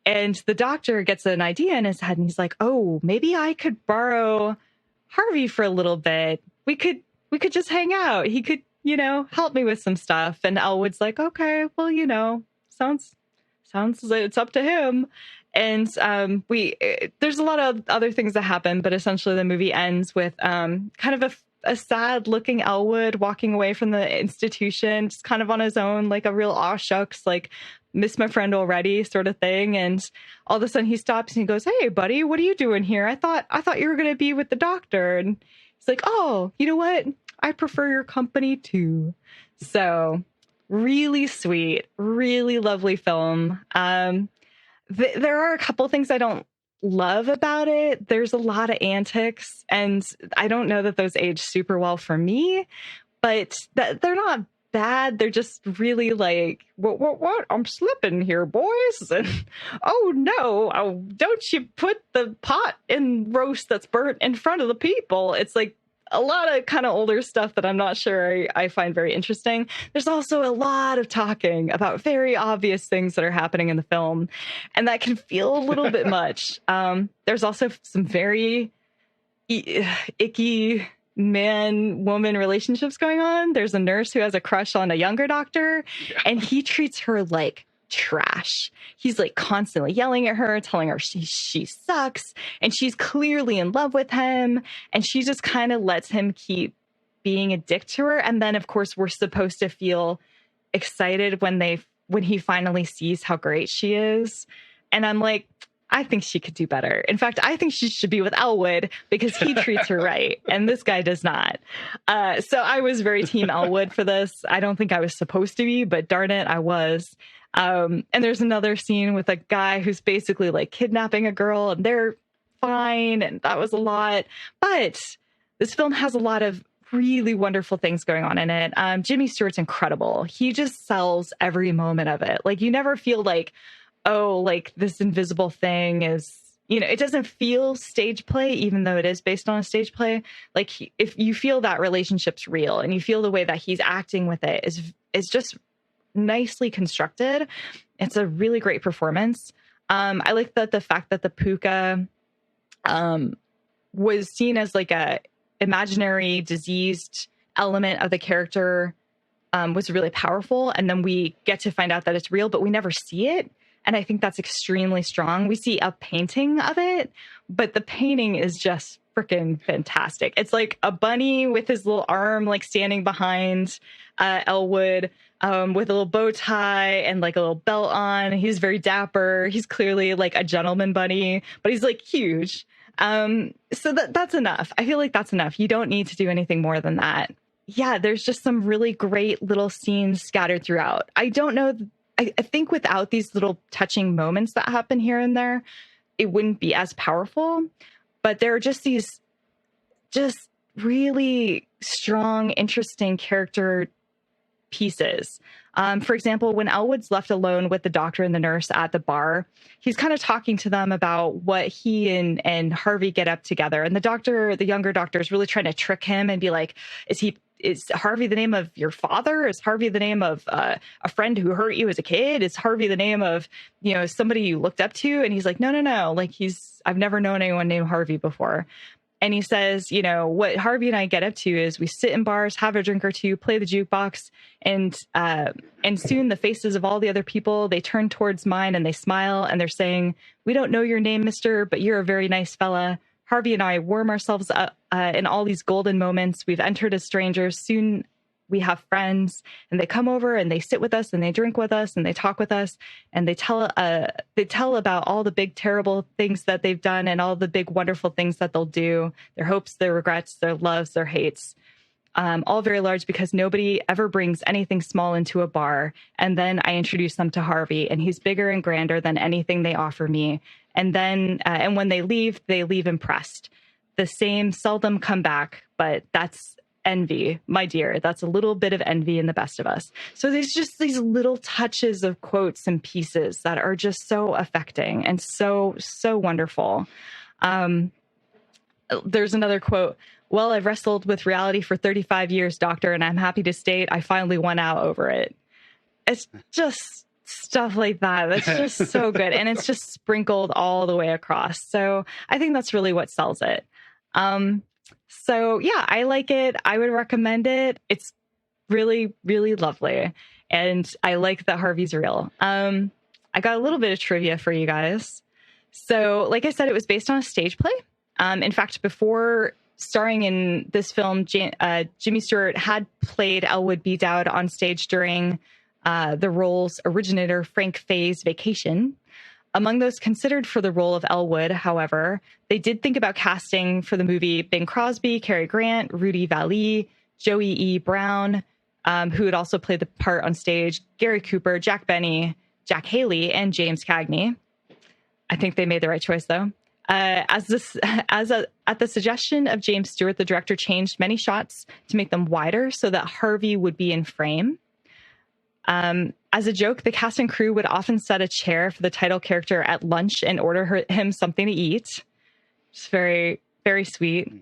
And the doctor gets an idea in his head, and he's like, "Oh, maybe I could borrow Harvey for a little bit. We could just hang out. He could, help me with some stuff. And Elwood's like, okay, well, sounds like it's up to him. And there's a lot of other things that happen, but essentially the movie ends with kind of a sad looking Elwood walking away from the institution, just kind of on his own, like a real aw shucks, like miss my friend already sort of thing. And all of a sudden he stops and he goes, hey buddy, what are you doing here? I thought you were going to be with the doctor. And he's like, oh, you know what? I prefer your company too. So really sweet, really lovely film. There are a couple things I don't love about it. There's a lot of antics, and I don't know that those age super well for me, but they're not bad. They're just really like, what? I'm slipping here, boys. And oh no, don't you put the pot in roast that's burnt in front of the people. It's like a lot of kind of older stuff that I'm not sure I find very interesting. There's also a lot of talking about very obvious things that are happening in the film, and that can feel a little bit much. There's also some very icky man-woman relationships going on. There's a nurse who has a crush on a younger doctor, and he treats her like trash. He's like constantly yelling at her, telling her she sucks, and she's clearly in love with him, and she just kind of lets him keep being a dick to her. And then of course we're supposed to feel excited when he finally sees how great she is. And I'm like, I think she could do better. In fact, I think she should be with Elwood because he treats her right, and this guy does not. So I was very team Elwood for this. I don't think I was supposed to be, but darn it, I was. And there's another scene with a guy who's basically like kidnapping a girl, and they're fine, and that was a lot. But this film has a lot of really wonderful things going on in it. Jimmy Stewart's incredible. He just sells every moment of it. Like, you never feel like, oh, like this invisible thing is, it doesn't feel stage play, even though it is based on a stage play. Like, if you feel that relationship's real, and you feel the way that he's acting with it is just nicely constructed. It's a really great performance. I like that the fact that the puka was seen as like a imaginary diseased element of the character was really powerful. And then we get to find out that it's real, but we never see it. And I think that's extremely strong. We see a painting of it, but the painting is just freaking fantastic. It's like a bunny with his little arm, like standing behind Elwood with a little bow tie and like a little belt on. He's very dapper. He's clearly like a gentleman bunny, but he's like huge. So that's enough. I feel like that's enough. You don't need to do anything more than that. Yeah, there's just some really great little scenes scattered throughout. I don't know. I think without these little touching moments that happen here and there, it wouldn't be as powerful. But there are just these just really strong, interesting character pieces. For example, when Elwood's left alone with the doctor and the nurse at the bar, he's kind of talking to them about what he and Harvey get up together. And the younger doctor, is really trying to trick him and be like, is Harvey the name of your father? Is Harvey the name of a friend who hurt you as a kid? Is Harvey the name of, somebody you looked up to? And he's like, no. Like, I've never known anyone named Harvey before. And he says, what Harvey and I get up to is we sit in bars, have a drink or two, play the jukebox, and soon the faces of all the other people, they turn towards mine and they smile and they're saying, we don't know your name, mister, but you're a very nice fella. Harvey and I warm ourselves up in all these golden moments. We've entered as strangers. Soon we have friends, and they come over and they sit with us and they drink with us and they talk with us, and they tell about all the big terrible things that they've done and all the big wonderful things that they'll do, their hopes, their regrets, their loves, their hates. All very large, because nobody ever brings anything small into a bar. And then I introduce them to Harvey, and he's bigger and grander than anything they offer me. And then, and when they leave impressed. The same seldom come back, but that's envy, my dear. That's a little bit of envy in the best of us. So there's just these little touches of quotes and pieces that are just so affecting and so, so wonderful. There's another quote. Well, I've wrestled with reality for 35 years, doctor, and I'm happy to state I finally won out over it. It's just stuff like that. That's just so good. And it's just sprinkled all the way across. So I think that's really what sells it. So yeah, I like it. I would recommend it. It's really, really lovely. And I like that Harvey's real. I got a little bit of trivia for you guys. So like I said, it was based on a stage play. In fact, before starring in this film, Jimmy Stewart had played Elwood B. Dowd on stage during the role's originator, Frank Fay's Vacation. Among those considered for the role of Elwood, however, they did think about casting for the movie Bing Crosby, Cary Grant, Rudy Vallee, Joey E. Brown, who had also played the part on stage, Gary Cooper, Jack Benny, Jack Haley, and James Cagney. I think they made the right choice, though. At the suggestion of James Stewart, the director changed many shots to make them wider so that Harvey would be in frame. As a joke, the cast and crew would often set a chair for the title character at lunch and order him something to eat. It's very, very sweet.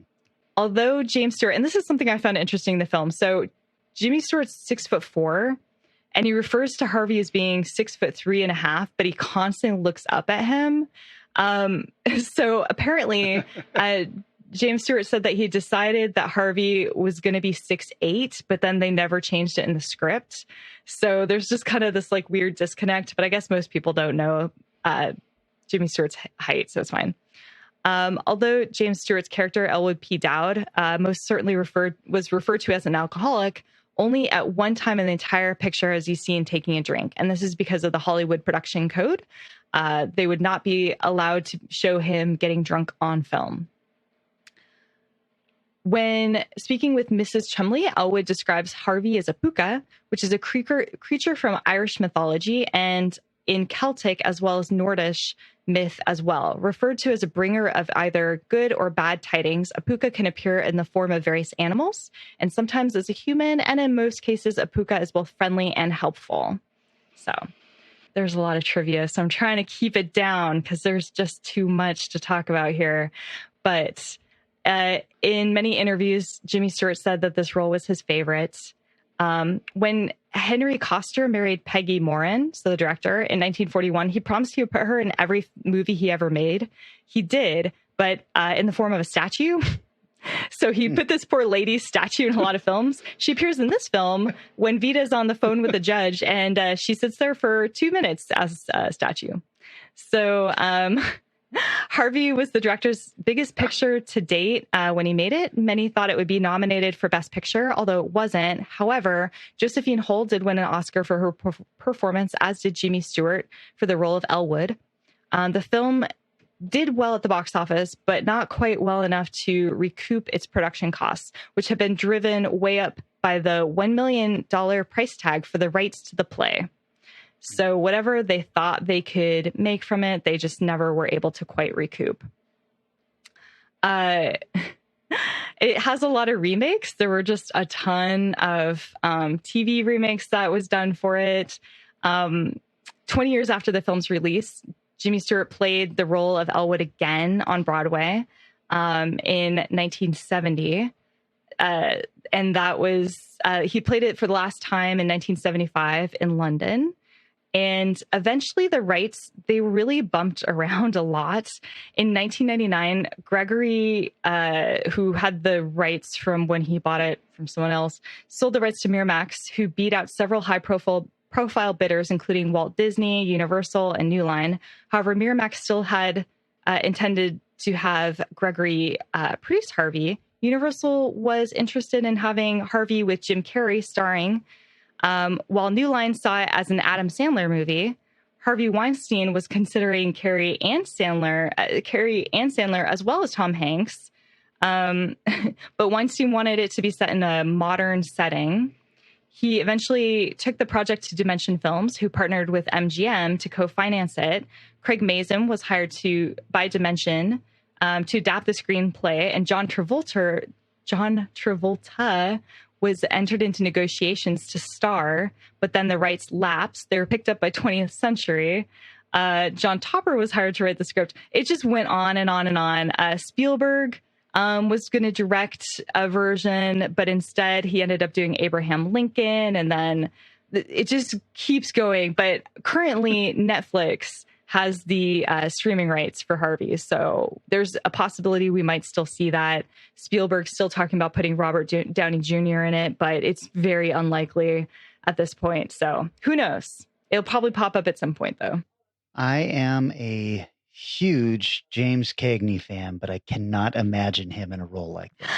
Although James Stewart, and this is something I found interesting in the film. So Jimmy Stewart's 6'4", and he refers to Harvey as being 6'3.5", but he constantly looks up at him. So apparently, James Stewart said that he decided that Harvey was going to be 6'8", but then they never changed it in the script. So there's just kind of this like weird disconnect, but I guess most people don't know Jimmy Stewart's height, so it's fine. Although James Stewart's character, Elwood P. Dowd, most certainly was referred to as an alcoholic, only at one time in the entire picture is he seen taking a drink. And this is because of the Hollywood production code. They would not be allowed to show him getting drunk on film. When speaking with Mrs. Chumley, Elwood describes Harvey as a puka, which is a creature from Irish mythology and in Celtic as well as Nordish myth as well. Referred to as a bringer of either good or bad tidings, a puka can appear in the form of various animals and sometimes as a human, and in most cases, a puka is both friendly and helpful. So there's a lot of trivia, so I'm trying to keep it down because there's just too much to talk about here. But in many interviews, Jimmy Stewart said that this role was his favorite. When Henry Coster married Peggy Moran, so the director, in 1941, he promised he would put her in every movie he ever made. He did, but in the form of a statue. So he put this poor lady's statue in a lot of films. She appears in this film when Vita's on the phone with the judge, and she sits there for 2 minutes as a statue. So Harvey was the director's biggest picture to date when he made it. Many thought it would be nominated for Best Picture, although it wasn't. However, Josephine Hull did win an Oscar for her performance, as did Jimmy Stewart for the role of Elwood. The film did well at the box office, but not quite well enough to recoup its production costs, which have been driven way up by the $1 million price tag for the rights to the play. So whatever they thought they could make from it, they just never were able to quite recoup. It has a lot of remakes. There were just a ton of TV remakes that was done for it. 20 years after the film's release, Jimmy Stewart played the role of Elwood again on Broadway in 1970. And that was, he played it for the last time in 1975 in London. And eventually the rights, they really bumped around a lot. In 1999, Gregory, who had the rights from when he bought it from someone else, sold the rights to Miramax, who beat out several high-profile bidders, including Walt Disney, Universal, and New Line. However, Miramax still had intended to have Gregory produce Harvey. Universal was interested in having Harvey with Jim Carrey starring. While New Line saw it as an Adam Sandler movie, Harvey Weinstein was considering Carrey and Sandler as well as Tom Hanks. But Weinstein wanted it to be set in a modern setting. He eventually took the project to Dimension Films, who partnered with MGM to co-finance it. Craig Mazin was hired by Dimension to adapt the screenplay, and John Travolta was entered into negotiations to star, but then the rights lapsed. They were picked up by 20th Century. John Topper was hired to write the script. It just went on and on and on. Spielberg was going to direct a version, but instead he ended up doing Abraham Lincoln, and then it just keeps going. But currently Netflix has the streaming rights for Harvey. So there's a possibility we might still see that. Spielberg's still talking about putting Robert Downey Jr. in it, but it's very unlikely at this point. So who knows? It'll probably pop up at some point, though. I am a huge James Cagney fan, but I cannot imagine him in a role like this.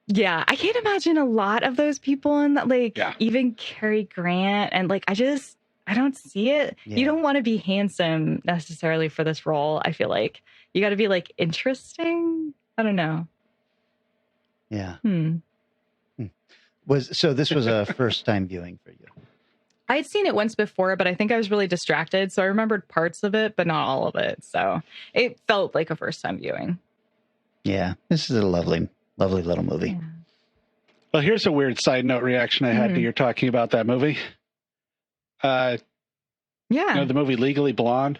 Yeah, I can't imagine a lot of those people in that, like even Cary Grant, and like I don't see it. Yeah. You don't want to be handsome necessarily for this role. I feel like you got to be like interesting. I don't know. Yeah. This was a first time viewing for you? I had seen it once before, but I think I was really distracted. So I remembered parts of it, but not all of it. So it felt like a first time viewing. Yeah. This is a lovely, lovely little movie. Yeah. Well, here's a weird side note reaction I had to your talking about that movie. You know, the movie Legally Blonde.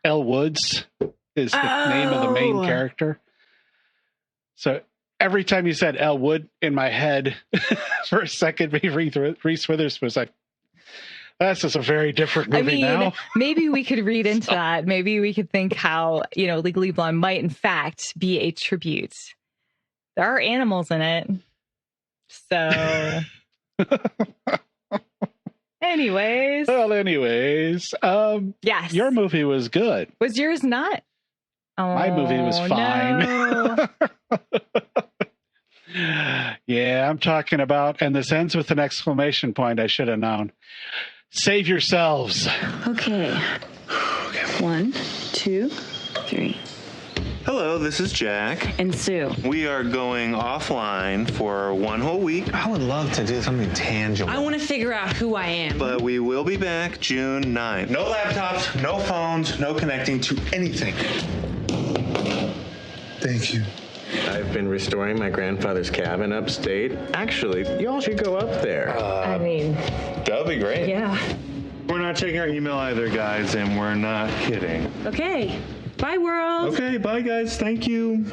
Elle Woods is the name of the main character. So every time you said Elle Wood in my head for a second, Reese Witherspoon was like, that's just a very different movie now. Maybe we could read into that. Maybe we could think how, you know, Legally Blonde might in fact be a tribute. There are animals in it. So anyways. Yes. Your movie was good. Was yours not? Oh, my movie was fine. No. Yeah, I'm talking about, and this ends with an exclamation point I should have known. Save yourselves. Okay. 1, 2, 3. Hello, this is Jack. And Sue. We are going offline for 1 whole week. I would love to do something tangible. I want to figure out who I am. But we will be back June 9th. No laptops, no phones, no connecting to anything. Thank you. I've been restoring my grandfather's cabin upstate. Actually, y'all should go up there. That'll be great. Yeah. We're not checking our email either, guys, and we're not kidding. Okay. Bye, world. Okay, bye, guys. Thank you.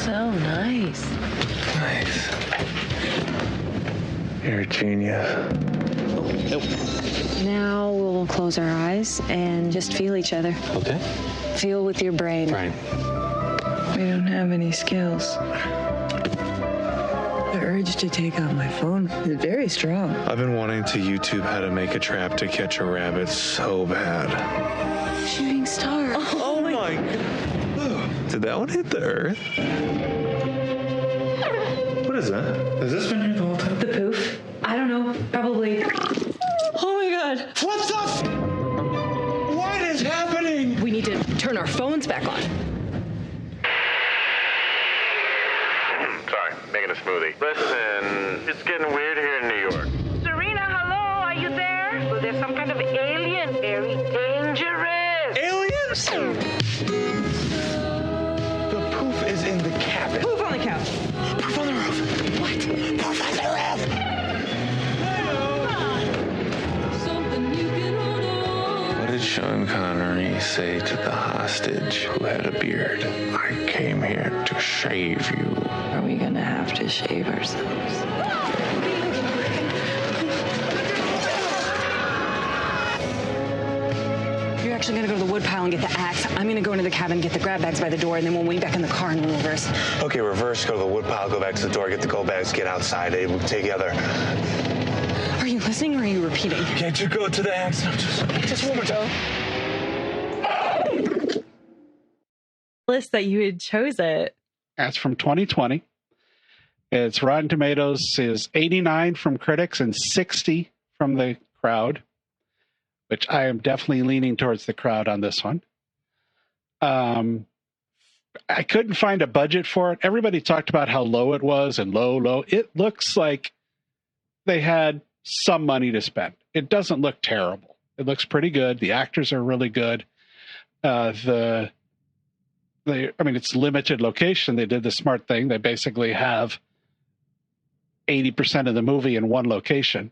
So nice. Nice. You're a genius. Now we'll close our eyes and just feel each other. Okay. Feel with your brain. Right. We don't have any skills. The urge to take out my phone is very strong. I've been wanting to YouTube how to make a trap to catch a rabbit so bad. Shooting star. Oh my God. Did that one hit the earth? What is that? Has this been here the whole time? The poof. I don't know. Probably. Oh my God. What the What is happening? We need to turn our phones back on. Sorry, making a smoothie. Listen, it's getting weird here in New York. Serena, hello, are you there? Well, there's some kind of alien, very dangerous. Aliens? The poof is in the cabin. Poof on the couch. Poof on the roof. What? Poof on the roof. What did Sean Connery say to the hostage who had a beard? I came here to shave you. Are we gonna have to shave ourselves? You're actually gonna go to the woodpile and get the axe. I'm gonna go into the cabin and get the grab bags by the door, and then we'll wait back in the car and we'll reverse. Okay, reverse, go to the woodpile, go back to the door, get the go bags, get outside, together. Are you listening or are you repeating? Can't you go to the axe? Just one more time. List that you had chose it. That's from 2020. Its Rotten Tomatoes is 89 from critics and 60 from the crowd, which I am definitely leaning towards the crowd on this one. I couldn't find a budget for it. Everybody talked about how low it was and low. It looks like they had some money to spend. It doesn't look terrible. It looks pretty good. The actors are really good. It's limited location. They did the smart thing. They basically have 80% of the movie in one location.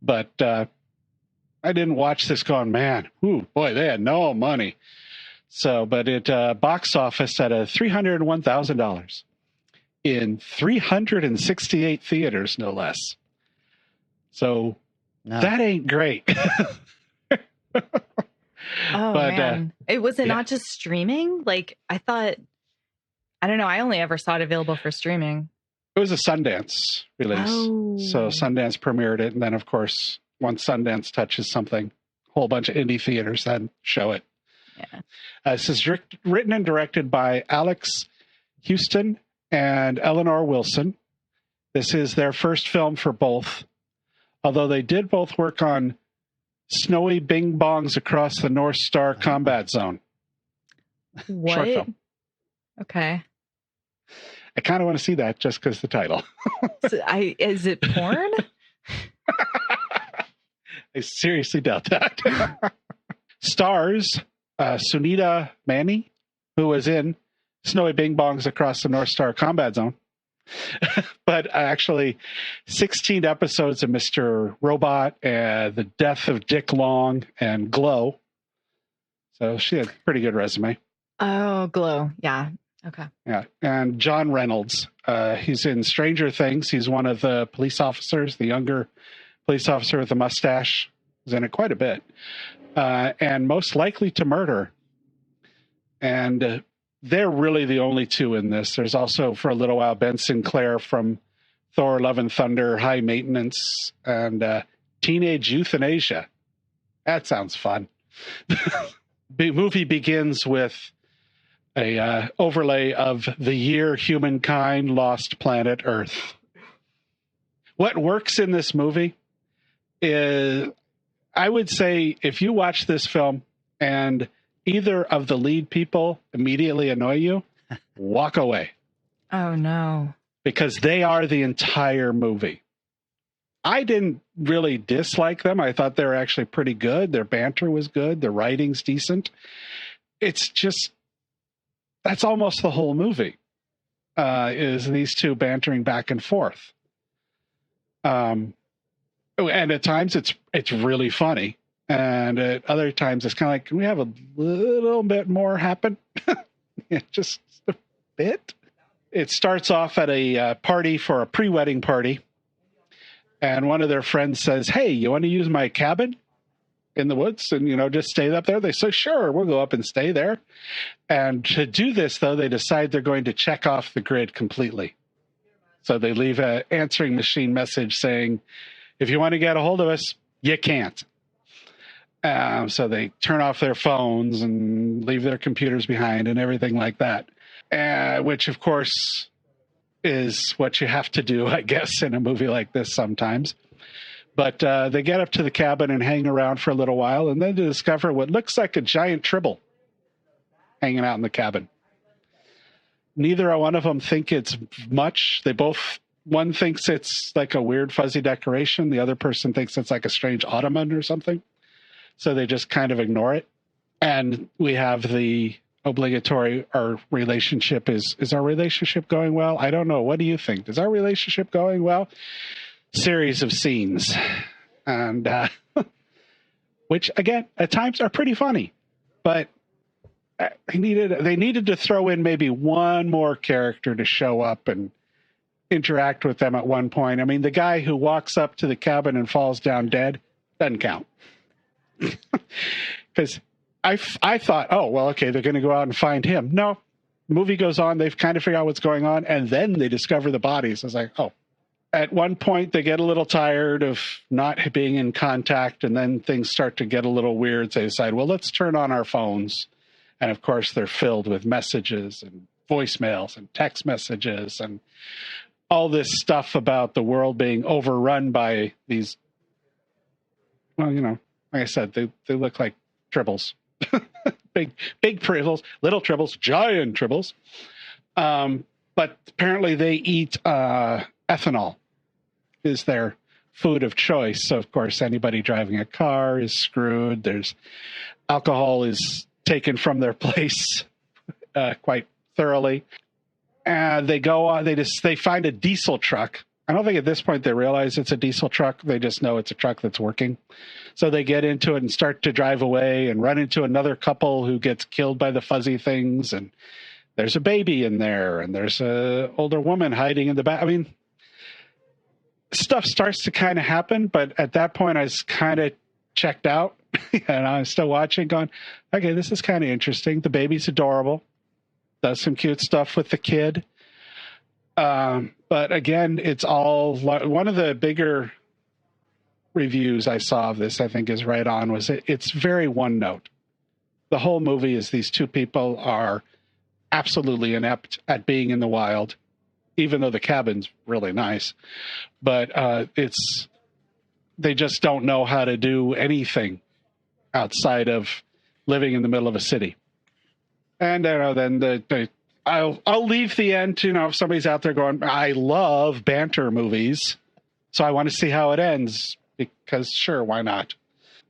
But I didn't watch this going, man, boy, they had no money. So, but it box office at a $301,000 in 368 theaters, no less. So that ain't great. Oh, But, man. It was yeah. not just streaming? Like, I thought, I don't know. I only ever saw it available for streaming. It was a Sundance release. Oh. So Sundance premiered it. And then, of course, once Sundance touches something, a whole bunch of indie theaters then show it. Yeah. This is written and directed by Alex Houston and Eleanor Wilson. This is their first film for both, although they did both work on Snowy Bing Bongs Across the North Star Combat Zone. What? Short film. Okay. I kind of want to see that just because the title. So is it porn? I seriously doubt that. Stars Sunita Mani, who was in Snowy Bing Bongs Across the North Star Combat Zone. But actually 16 episodes of Mr. Robot and The Death of Dick Long and Glow. So she had a pretty good resume. Oh, Glow. Yeah. Okay. Yeah. And John Reynolds, he's in Stranger Things. He's one of the police officers, the younger police officer with a mustache. He's in it quite a bit. And Most Likely to Murder. And they're really the only two in this. There's also, for a little while, Ben Sinclair from Thor, Love and Thunder, High Maintenance, and Teenage Euthanasia. That sounds fun. The movie begins with a overlay of the year humankind lost planet Earth. What works in this movie is, I would say, if you watch this film and either of the lead people immediately annoy you, walk away. Oh, no. Because they are the entire movie. I didn't really dislike them. I thought they were actually pretty good. Their banter was good. Their writing's decent. It's just, that's almost the whole movie, is these two bantering back and forth. And at times it's really funny. And at other times, it's kind of like, can we have a little bit more happen? Just a bit. It starts off at a party for a pre-wedding party. And one of their friends says, hey, you want to use my cabin in the woods and, just stay up there? They say, sure, we'll go up and stay there. And to do this, though, they decide they're going to check off the grid completely. So they leave an answering machine message saying, if you want to get a hold of us, you can't. So they turn off their phones and leave their computers behind and everything like that, which, of course, is what you have to do, I guess, in a movie like this sometimes. But they get up to the cabin and hang around for a little while, and then they discover what looks like a giant tribble hanging out in the cabin. Neither one of them think it's much. One thinks it's like a weird fuzzy decoration. The other person thinks it's like a strange ottoman or something. So they just kind of ignore it. And we have the obligatory, our relationship is our relationship going well? I don't know. What do you think? Is our relationship going well? Series of scenes. And which, again, at times are pretty funny. But they needed to throw in maybe one more character to show up and interact with them at one point. I mean, the guy who walks up to the cabin and falls down dead doesn't count. Because I thought, oh, well, okay, they're going to go out and find him. No, the movie goes on. They've kind of figured out what's going on. And then they discover the bodies. I was like, oh. At one point, they get a little tired of not being in contact. And then things start to get a little weird. So they decide, well, let's turn on our phones. And, of course, they're filled with messages and voicemails and text messages and all this stuff about the world being overrun by these, well, like I said, they look like tribbles. big tribbles, little tribbles, giant tribbles. But apparently they eat ethanol is their food of choice. So, of course, anybody driving a car is screwed. There's alcohol is taken from their place quite thoroughly. And they go on, they find a diesel truck. I don't think at this point they realize it's a diesel truck. They just know it's a truck that's working. So they get into it and start to drive away and run into another couple who gets killed by the fuzzy things. And there's a baby in there and there's a older woman hiding in the back. I mean, stuff starts to kind of happen, but at that point I was kind of checked out and I'm still watching going, okay, this is kind of interesting. The baby's adorable. Does some cute stuff with the kid. But again, it's all one of the bigger reviews I saw of this, I think is right on, was it's very one note. The whole movie is these two people are absolutely inept at being in the wild, even though the cabin's really nice, but they just don't know how to do anything outside of living in the middle of a city. And then I'll leave the end to, if somebody's out there going, I love banter movies, so I want to see how it ends, because sure, why not?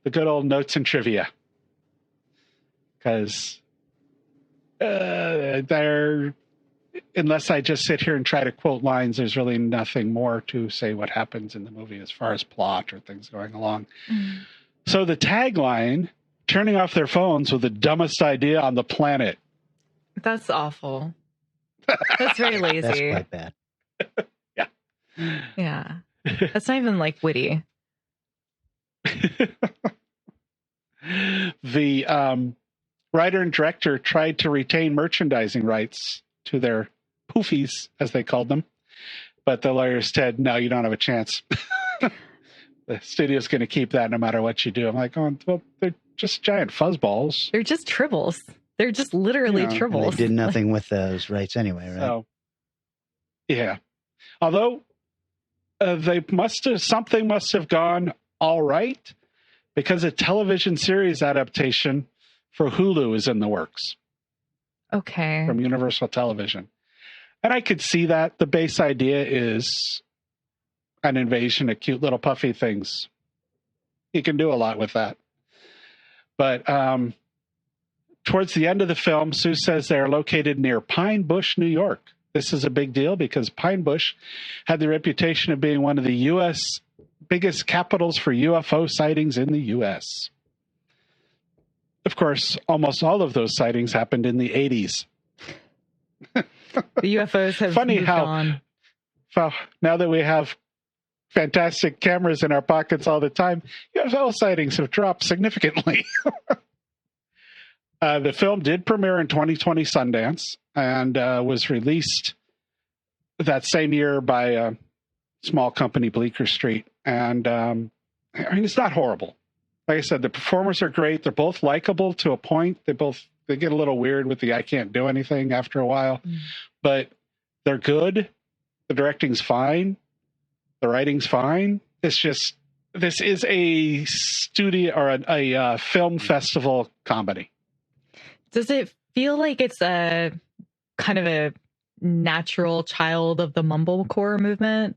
The good old notes and trivia. Because unless I just sit here and try to quote lines, there's really nothing more to say what happens in the movie as far as plot or things going along. Mm. So the tagline, turning off their phones with the dumbest idea on the planet. That's awful. That's very lazy. That's quite bad. Yeah. Yeah. That's not even witty. The writer and director tried to retain merchandising rights to their poofies, as they called them. But the lawyers said, no, you don't have a chance. The studio's going to keep that no matter what you do. I'm like, oh, well, they're just giant fuzzballs. They're just tribbles. They're just literally tribbles. They did nothing with those rights anyway, right? So, yeah. Although something must have gone all right, because a television series adaptation for Hulu is in the works. Okay. From Universal Television. And I could see that. The base idea is an invasion of cute little puffy things. You can do a lot with that. But towards the end of the film, Sue says they're located near Pine Bush, New York. This is a big deal because Pine Bush had the reputation of being one of the U.S. biggest capitals for UFO sightings in the U.S. Of course, almost all of those sightings happened in the 80s. The UFOs have funny moved how on. Now that we have fantastic cameras in our pockets all the time, UFO sightings have dropped significantly. The film did premiere in 2020 Sundance and was released that same year by a small company, Bleecker Street. And it's not horrible. Like I said, the performers are great. They're both likable to a point. They get a little weird with the I can't do anything after a while, but they're good. The directing's fine. The writing's fine. It's just, this is a studio or a film festival comedy. Does it feel like it's a kind of a natural child of the mumblecore movement?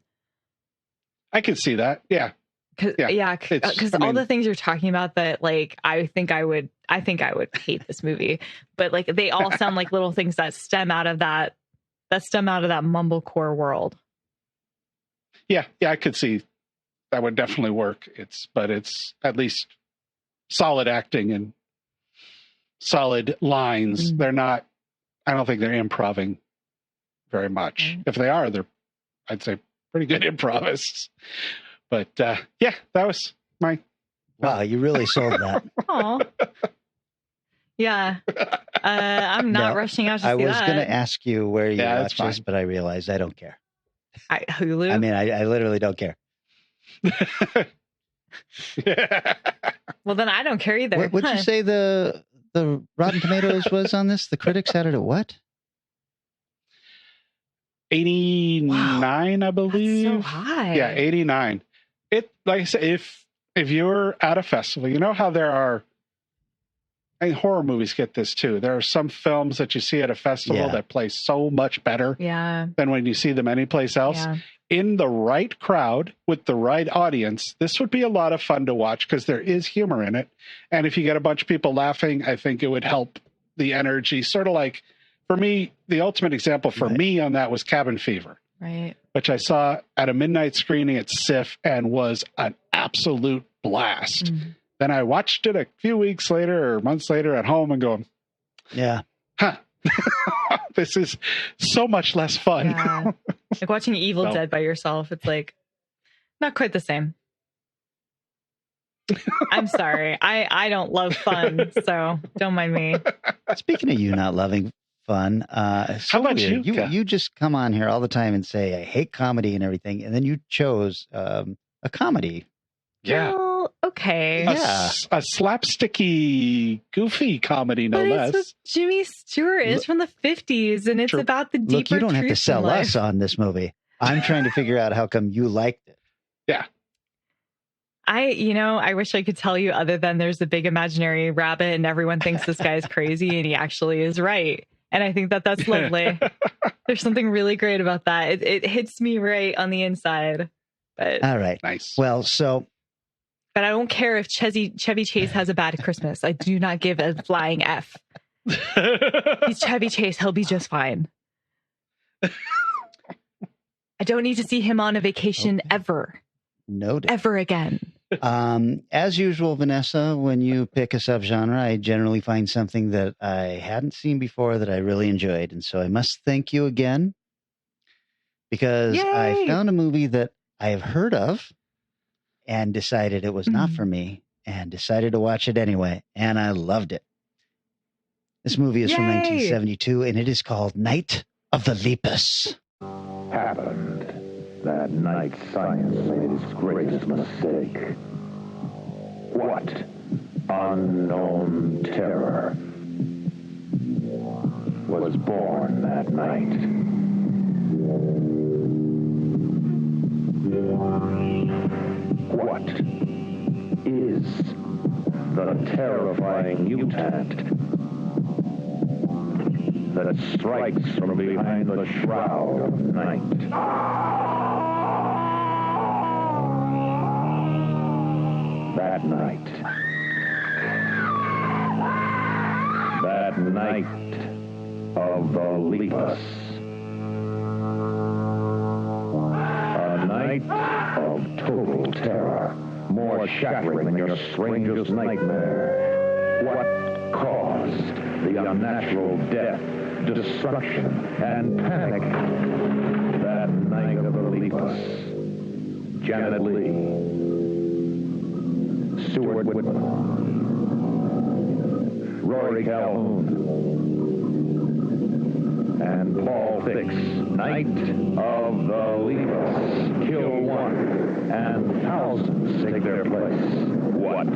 I can see that. Yeah. Because all the things you're talking about that, I think I would hate this movie, but they all sound like little things that stem out of that mumblecore world. Yeah, I could see that would definitely work. But it's at least solid acting and solid lines. They're not. I don't think they're improving very much. If they are, I'd say pretty good improvists. But that was my. Wow, you really sold that. Oh, yeah. I'm not rushing out to see that. I was going to ask you where you watch this, fine. but I realized I don't care. Hulu. I mean, I literally don't care. Well, then I don't care either. What would you say the Rotten Tomatoes was on this? The critics had it at what? 89, I believe. That's so high. Yeah, 89. Like I said, if you're at a festival, you know how there are, and horror movies get this too. There are some films that you see at a festival that play so much better than when you see them anyplace else. Yeah. In the right crowd with the right audience, this would be a lot of fun to watch because there is humor in it. And if you get a bunch of people laughing, I think it would help the energy. Sort of like, for me, the ultimate example for me on that was Cabin Fever. Right. Which I saw at a midnight screening at SIFF and was an absolute blast. Mm-hmm. Then I watched it a few weeks later or months later at home and going, this is so much less fun. Yeah. Like watching Evil Dead by yourself. It's like, Not quite the same. I'm sorry. I don't love fun, so don't mind me. Speaking of you not loving fun, How about weird. you? You just come on here all the time and say I hate comedy and everything, and then you chose a comedy. Yeah. Well, okay. Yeah. A slapsticky, goofy comedy, no But less. it's with Jimmy Stewart. It's from the 50s, and it's about the deeper Look, you don't have to truths in sell life. us on this movie. I'm trying to figure out how come you liked it. Yeah. I wish I could tell you other than there's a big imaginary rabbit and everyone thinks this guy's crazy and he actually is right. And I think that that's lovely. There's something really great about that. It hits me right on the inside. But All right. Nice. Well, but I don't care if Chevy Chase has a bad Christmas. I do not give a flying F. He's Chevy Chase. He'll be just fine. I don't need to see him on a vacation ever. Noted. Ever again. As usual, Vanessa, when you pick a subgenre, I generally find something that I hadn't seen before that I really enjoyed. And so I must thank you again because I found a movie that I have heard of and decided it was not for me and decided to watch it anyway. And I loved it. This movie is from 1972 and it is called Night of the Lepus. Happened that night science made its greatest mistake. What unknown terror was born that night? What is the terrifying mutant that strikes from behind the shroud of night? That night of the Lepus. A night of total terror, more shattering than your strangest nightmare. What caused the unnatural death, destruction, and panic? That night of the Lepus. Janet Leigh, Stuart Whitman, Rory Calhoun, and Paul Fix. Night of the Lepus. Kill one, and thousands take their place. What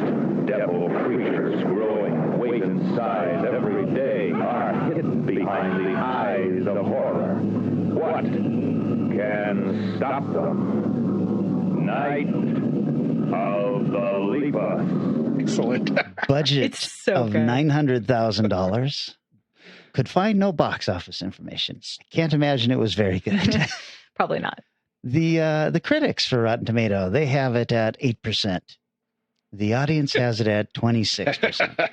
devil creatures growing weight in size every day are hidden behind the eyes of horror? What can stop them? Night of the Lepus. Excellent. Budget of good. $900,000. Could find no box office information. I can't imagine it was very good. Probably not. The critics for Rotten Tomato, they have it at 8%. The audience has it at 26%.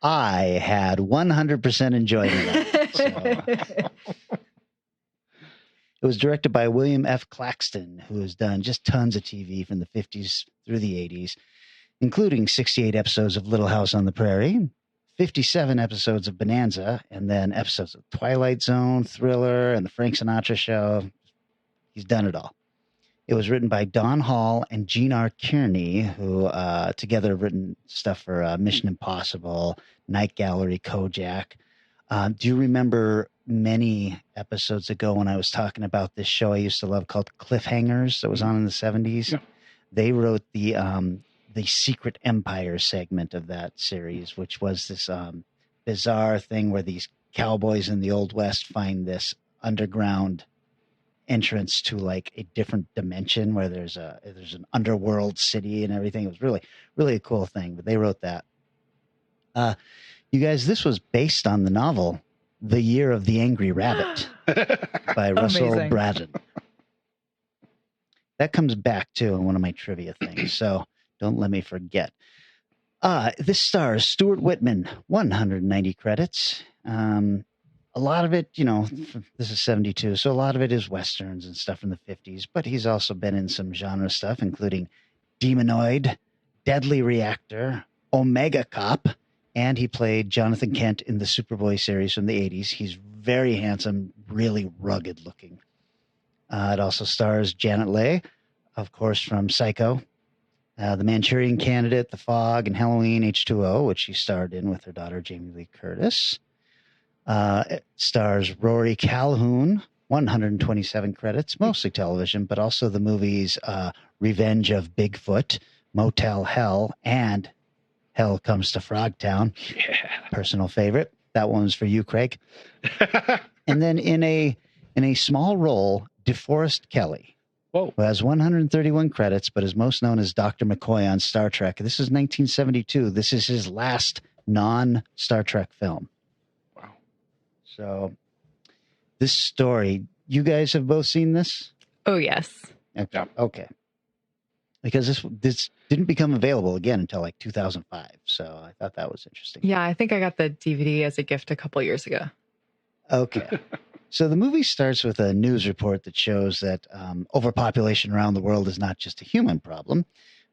I had 100% enjoyment. So. It was directed by William F. Claxton, who has done just tons of TV from the 50s through the 80s, including 68 episodes of Little House on the Prairie, 57 episodes of Bonanza, and then episodes of Twilight Zone, Thriller, and The Frank Sinatra Show. He's done it all. It was written by Don Hall and Gene R. Kearney, who together have written stuff for Mission Impossible, Night Gallery, Kojak. Do you remember many episodes ago when I was talking about this show I used to love called Cliffhangers that was on in the 70s? Yeah. They wrote the Secret Empire segment of that series, which was this bizarre thing where these cowboys in the Old West find this underground entrance to like a different dimension where there's an underworld city and everything. It was really, really a cool thing, but they wrote that. You guys, this was based on the novel The Year of the Angry Rabbit by Russell Braddon. That comes back too in one of my trivia things, so don't let me forget. This stars Stuart Whitman, 190 credits. A lot of it, this is 72, so a lot of it is Westerns and stuff from the 50s, but he's also been in some genre stuff, including Demonoid, Deadly Reactor, Omega Cop, and he played Jonathan Kent in the Superboy series from the 80s. He's very handsome, really rugged looking. It also stars Janet Leigh, of course, from Psycho, The Manchurian Candidate, The Fog, and Halloween H2O, which she starred in with her daughter Jamie Lee Curtis. It stars Rory Calhoun, 127 credits, mostly television, but also the movies Revenge of Bigfoot, Motel Hell, and Hell Comes to Frogtown. Yeah. Personal favorite. That one's for you, Craig. And then in a small role, DeForest Kelley, who has 131 credits, but is most known as Dr. McCoy on Star Trek. This is 1972. This is his last non-Star Trek film. Wow. So this story, you guys have both seen this? Oh, yes. Okay. Because this didn't become available again until like 2005. So I thought that was interesting. Yeah, I think I got the DVD as a gift a couple years ago. Okay. So the movie starts with a news report that shows that overpopulation around the world is not just a human problem.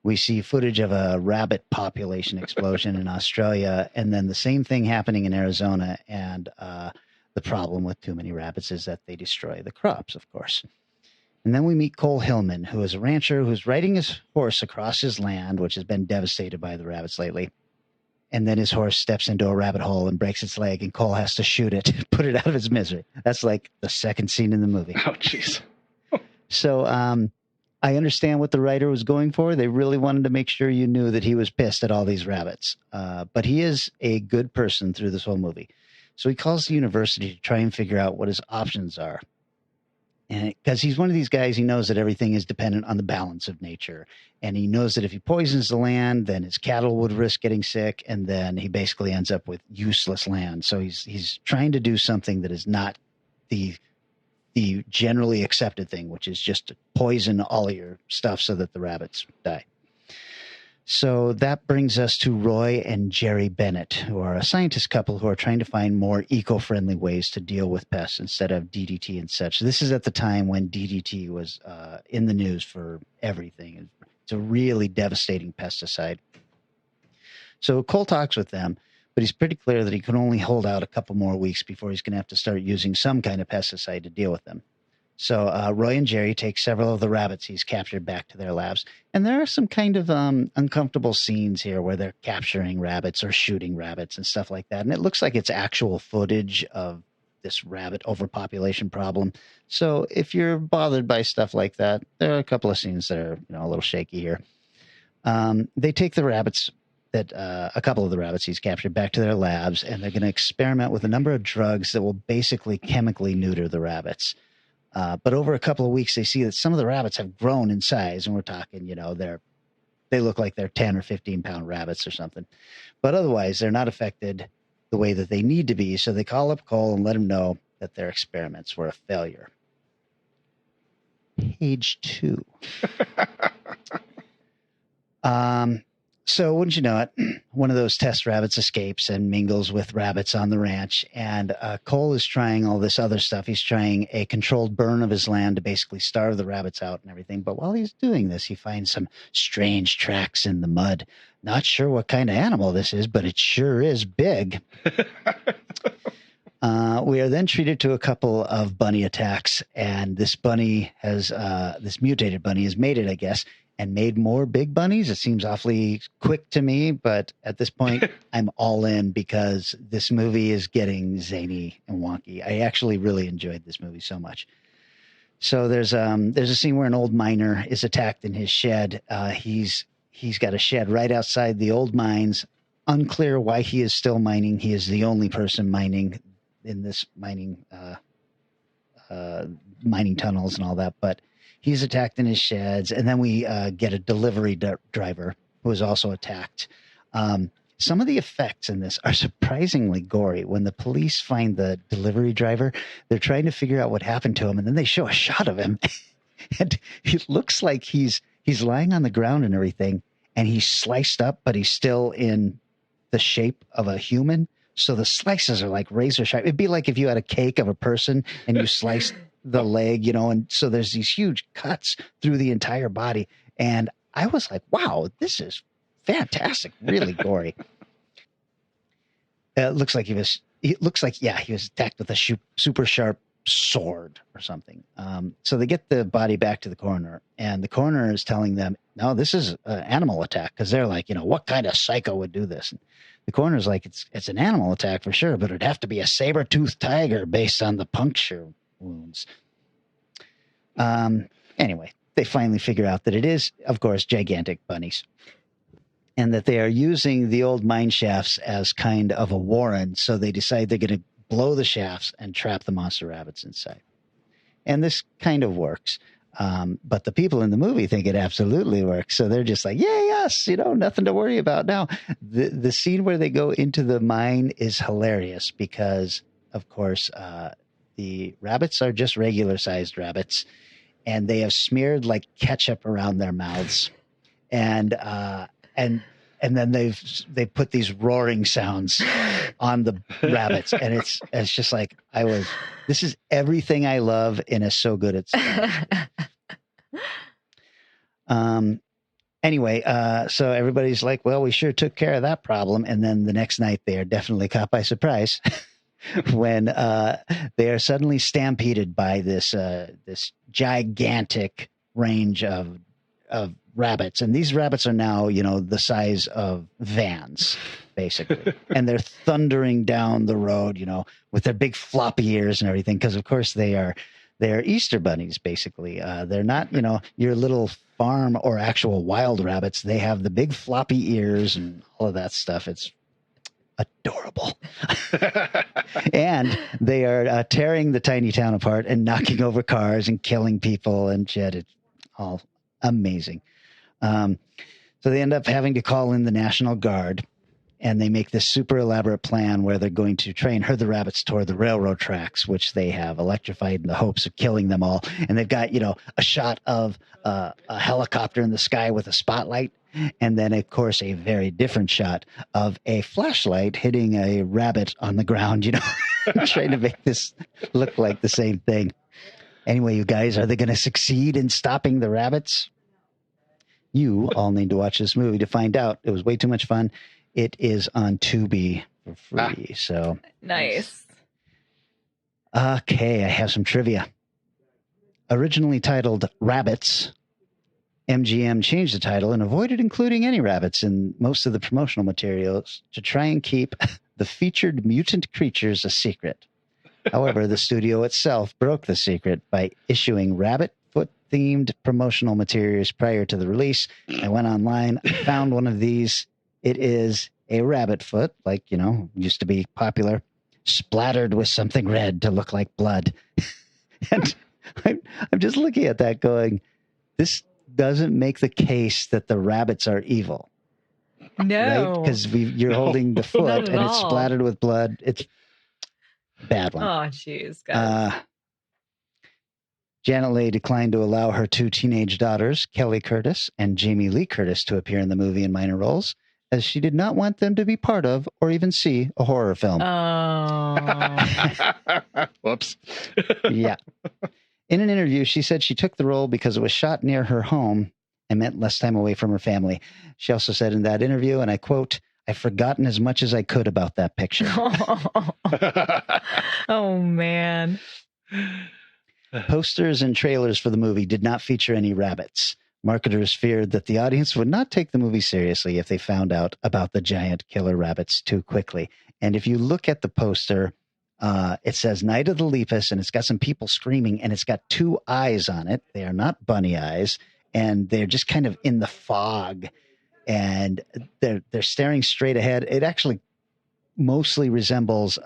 We see footage of a rabbit population explosion in Australia, and then the same thing happening in Arizona. And the problem with too many rabbits is that they destroy the crops, of course. And then we meet Cole Hillman, who is a rancher who's riding his horse across his land, which has been devastated by the rabbits lately. And then his horse steps into a rabbit hole and breaks its leg, and Cole has to shoot it, put it out of its misery. That's like the second scene in the movie. Oh, jeez. So I understand what the writer was going for. They really wanted to make sure you knew that he was pissed at all these rabbits. But he is a good person through this whole movie. So he calls the university to try and figure out what his options are. And because he's one of these guys, he knows that everything is dependent on the balance of nature. And he knows that if he poisons the land, then his cattle would risk getting sick. And then he basically ends up with useless land. So he's trying to do something that is not the generally accepted thing, which is just to poison all of your stuff so that the rabbits die. So that brings us to Roy and Jerry Bennett, who are a scientist couple who are trying to find more eco-friendly ways to deal with pests instead of DDT and such. This is at the time when DDT was in the news for everything. It's a really devastating pesticide. So Cole talks with them, but he's pretty clear that he can only hold out a couple more weeks before he's going to have to start using some kind of pesticide to deal with them. So Roy and Jerry take several of the rabbits he's captured back to their labs. And there are some kind of uncomfortable scenes here where they're capturing rabbits or shooting rabbits and stuff like that. And it looks like it's actual footage of this rabbit overpopulation problem. So if you're bothered by stuff like that, there are a couple of scenes that are a little shaky here. They take the rabbits a couple of the rabbits he's captured back to their labs, and they're going to experiment with a number of drugs that will basically chemically neuter the rabbits. But over a couple of weeks, they see that some of the rabbits have grown in size, and we're talking, they look like they're 10 or 15 pound rabbits or something. But otherwise, they're not affected the way that they need to be. So they call up Cole and let him know that their experiments were a failure. Page 2. So wouldn't you know it, one of those test rabbits escapes and mingles with rabbits on the ranch. And Cole is trying all this other stuff. He's trying a controlled burn of his land to basically starve the rabbits out and everything. But while he's doing this, he finds some strange tracks in the mud. Not sure what kind of animal this is, but it sure is big. We are then treated to a couple of bunny attacks. And this bunny has, this mutated bunny has made it, I guess, and made more big bunnies. It seems awfully quick to me, but at this point, I'm all in because this movie is getting zany and wonky. I actually really enjoyed this movie so much. So there's a scene where an old miner is attacked in his shed. He's got a shed right outside the old mines. Unclear why he is still mining. He is the only person mining in this mining tunnels and all that, but he's attacked in his sheds, and then we get a delivery driver who is also attacked. Some of the effects in this are surprisingly gory. When the police find the delivery driver, they're trying to figure out what happened to him, and then they show a shot of him, and it looks like he's lying on the ground and everything, and he's sliced up, but he's still in the shape of a human. So the slices are like razor sharp. It'd be like if you had a cake of a person and you sliced the leg, and so there's these huge cuts through the entire body. And I was like, wow, this is fantastic. Really gory. It looks like he was attacked with a super sharp sword or something. So they get the body back to the coroner, and the coroner is telling them, no, this is an animal attack, because they're like, what kind of psycho would do this? And the coroner's like, it's an animal attack for sure, but it'd have to be a saber-toothed tiger based on the puncture wounds. Anyway, they finally figure out that it is, of course, gigantic bunnies, and that they are using the old mine shafts as kind of a warren. So they decide they're going to blow the shafts and trap the monster rabbits inside. And this kind of works. But the people in the movie think it absolutely works. So they're just like, yay, us, nothing to worry about. Now, the scene where they go into the mine is hilarious because, of course, the rabbits are just regular sized rabbits, and they have smeared like ketchup around their mouths. And then they put these roaring sounds on the rabbits, and it's just like this is everything I love in a So Good It's Anyway, so everybody's like, well, we sure took care of that problem. And then the next night they are definitely caught by surprise when they are suddenly stampeded by this gigantic range of rabbits. And these rabbits are now, the size of vans, basically. And they're thundering down the road, with their big floppy ears and everything. Because, of course, they are Easter bunnies, basically. They're not, your little farm or actual wild rabbits. They have the big floppy ears and all of that stuff. It's adorable. And they are tearing the tiny town apart and knocking over cars and killing people and shit. It's all amazing. So they end up having to call in the National Guard, and they make this super elaborate plan where they're going to try and herd the rabbits toward the railroad tracks, which they have electrified in the hopes of killing them all. And they've got, a shot of a helicopter in the sky with a spotlight. And then, of course, a very different shot of a flashlight hitting a rabbit on the ground, trying to make this look like the same thing. Anyway, you guys, are they going to succeed in stopping the rabbits? You all need to watch this movie to find out. It was way too much fun. It is on Tubi for free. So nice. Okay, I have some trivia. Originally titled Rabbits, MGM changed the title and avoided including any rabbits in most of the promotional materials to try and keep the featured mutant creatures a secret. However, the studio itself broke the secret by issuing rabbit foot-themed promotional materials prior to the release. I went online, found one of these. It is a rabbit foot, like, used to be popular, splattered with something red to look like blood. And I'm just looking at that going, this doesn't make the case that the rabbits are evil. No. Right? Because you're holding the foot and it's splattered with blood. It's a bad one. Oh, jeez, guys. Janet Leigh declined to allow her two teenage daughters, Kelly Curtis and Jamie Lee Curtis, to appear in the movie in minor roles, as she did not want them to be part of or even see a horror film. Oh. Whoops. Yeah. In an interview, she said she took the role because it was shot near her home and meant less time away from her family. She also said in that interview, and I quote, "I've forgotten as much as I could about that picture." Oh, man. Posters and trailers for the movie did not feature any rabbits. Marketers feared that the audience would not take the movie seriously if they found out about the giant killer rabbits too quickly. And if you look at the poster, it says Night of the Lepus, and it's got some people screaming, and it's got two eyes on it. They are not bunny eyes, and they're just kind of in the fog, and they're staring straight ahead. It actually mostly resembles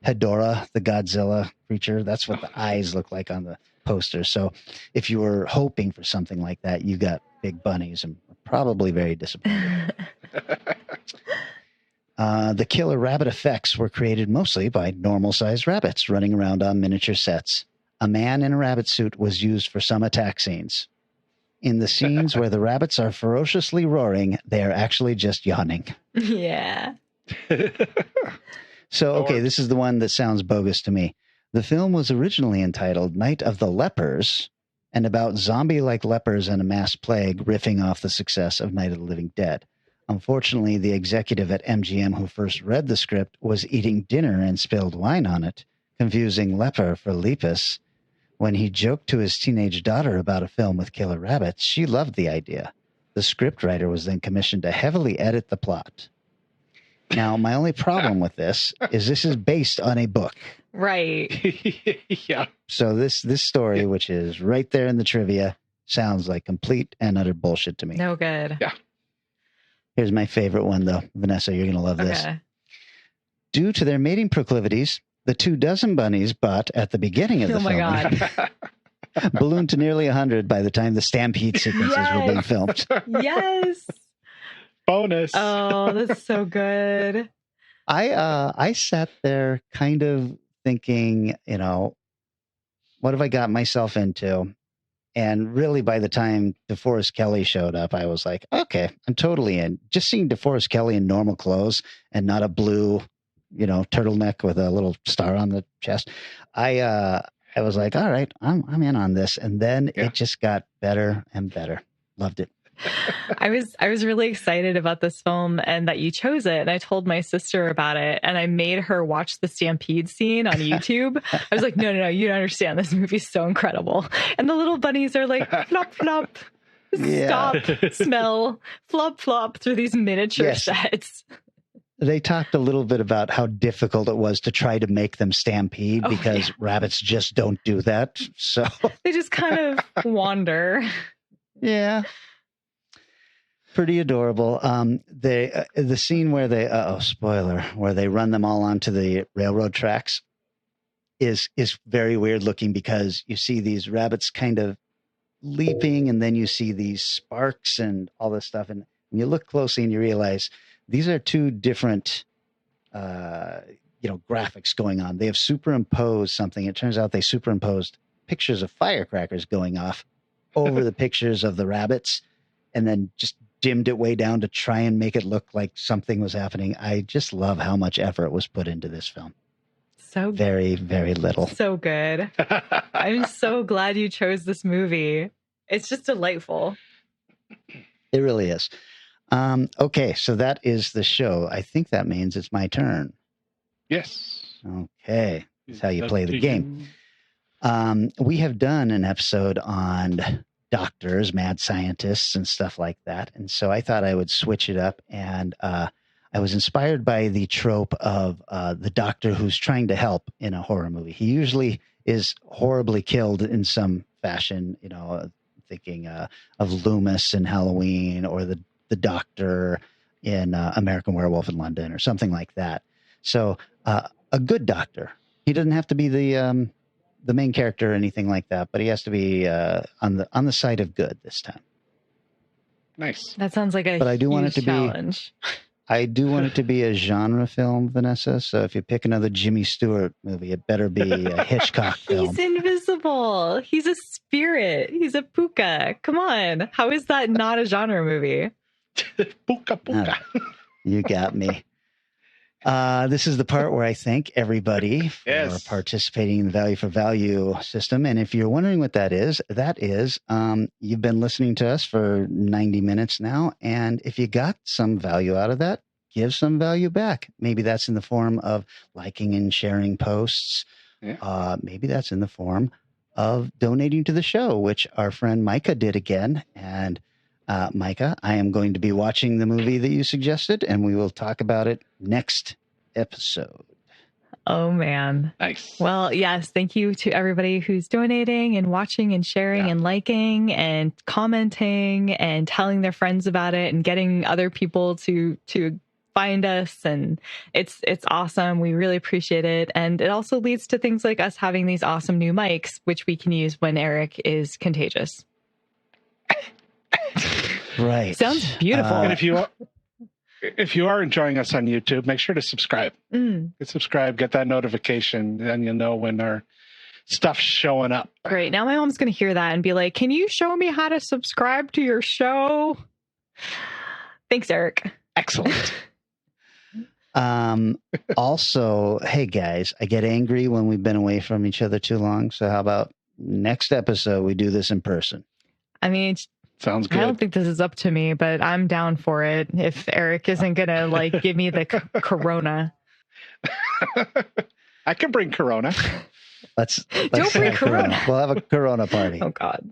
Hedorah, the Godzilla creature. That's what the eyes look like on the poster. So if you were hoping for something like that, you got big bunnies and probably very disappointed. The killer rabbit effects were created mostly by normal-sized rabbits running around on miniature sets. A man in a rabbit suit was used for some attack scenes. In the scenes where the rabbits are ferociously roaring, they are actually just yawning. Yeah. So, okay, this is the one that sounds bogus to me. The film was originally entitled Night of the Lepers and about zombie-like lepers and a mass plague, riffing off the success of Night of the Living Dead. Unfortunately, the executive at MGM who first read the script was eating dinner and spilled wine on it, confusing leper for lepus. When he joked to his teenage daughter about a film with killer rabbits, she loved the idea. The scriptwriter was then commissioned to heavily edit the plot. Now, my only problem with this is based on a book. Right. Yeah. So this story, which is right there in the trivia, sounds like complete and utter bullshit to me. No good. Yeah. Here's my favorite one, though. Vanessa, you're going to love this. Okay. Due to their mating proclivities, the 24 bunnies bought at the beginning of the Oh my film God. ballooned to nearly 100 by the time the stampede sequences were being filmed. Yes. Bonus. Oh, that's so good. I sat there kind of thinking, what have I got myself into? And really, by the time DeForest Kelley showed up, I was like, okay, I'm totally in. Just seeing DeForest Kelley in normal clothes and not a blue, turtleneck with a little star on the chest. I was like, all right, I'm in on this. And then it just got better and better. Loved it. I was really excited about this film and that you chose it. And I told my sister about it and I made her watch the stampede scene on YouTube. I was like, no, you don't understand. This movie's so incredible. And the little bunnies are like, flop, flop, stop, smell, flop, flop through these miniature sets. They talked a little bit about how difficult it was to try to make them stampede because rabbits just don't do that. So they just kind of wander. Yeah. Pretty adorable. The scene where they spoiler, where they run them all onto the railroad tracks is very weird looking because you see these rabbits kind of leaping and then you see these sparks and all this stuff. And when you look closely and you realize these are two different graphics going on. They have superimposed something. It turns out they superimposed pictures of firecrackers going off over the pictures of the rabbits and then just dimmed it way down to try and make it look like something was happening. I just love how much effort was put into this film. So very, very little. So good. I'm so glad you chose this movie. It's just delightful. It really is. Okay, so that is the show. I think that means it's my turn. Yes. Okay. That's how you play the game. We have done an episode on doctors, mad scientists, and stuff like that. And so I thought I would switch it up. And I was inspired by the trope of the doctor who's trying to help in a horror movie. He usually is horribly killed in some fashion, thinking of Loomis in Halloween or the doctor in American Werewolf in London or something like that. So a good doctor. He doesn't have to be the main character or anything like that, but he has to be on the side of good this time. Nice. That sounds like a but I do huge want it to challenge. I do want it to be a genre film, Vanessa. So if you pick another Jimmy Stewart movie, it better be a Hitchcock film. He's invisible. He's a spirit. He's a puka. Come on. How is that not a genre movie? Puka. You got me. This is the part where I thank everybody for participating in the value for value system. And if you're wondering what that is, you've been listening to us for 90 minutes now. And if you got some value out of that, give some value back. Maybe that's in the form of liking and sharing posts. Yeah. Maybe that's in the form of donating to the show, which our friend Micah did again. And Micah, I am going to be watching the movie that you suggested, and we will talk about it next episode. Oh, man. Nice. Well, yes. Thank you to everybody who's donating and watching and sharing and liking and commenting and telling their friends about it and getting other people to find us. And it's awesome. We really appreciate it. And it also leads to things like us having these awesome new mics, which we can use when Eric is contagious. Right. Sounds beautiful. And if you are enjoying us on YouTube, make sure to subscribe. Subscribe, get that notification, and you'll know when our stuff's showing up. Great. Now my mom's going to hear that and be like, can you show me how to subscribe to your show? Thanks, Eric. Excellent. Also, hey guys, I get angry when we've been away from each other too long. So how about next episode we do this in person? I mean, sounds good. I don't think this is up to me, but I'm down for it. If Eric isn't going to give me the corona. I can bring Corona. Let's Don't bring have Corona. We'll have a Corona party. Oh, God.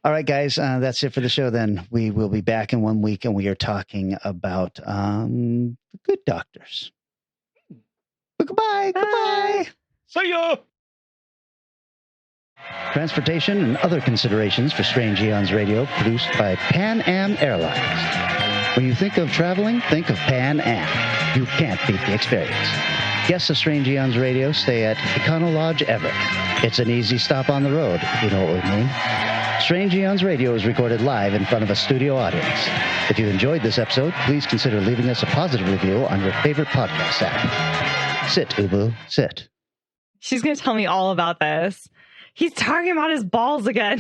All right, guys, that's it for the show then. We will be back in 1 week, and we are talking about the Good Doctors. Goodbye. Goodbye. See ya. Transportation and other considerations for Strange Eons Radio, produced by Pan Am Airlines. When you think of traveling, think of Pan Am. You can't beat the experience. Guests of Strange Eons Radio stay at Econo Lodge Everett. It's an easy stop on the road, if you know what we mean. Strange Eons Radio is recorded live in front of a studio audience. If you enjoyed this episode, please consider leaving us a positive review on your favorite podcast app. Sit, Ubu, sit. She's going to tell me all about this. He's talking about his balls again.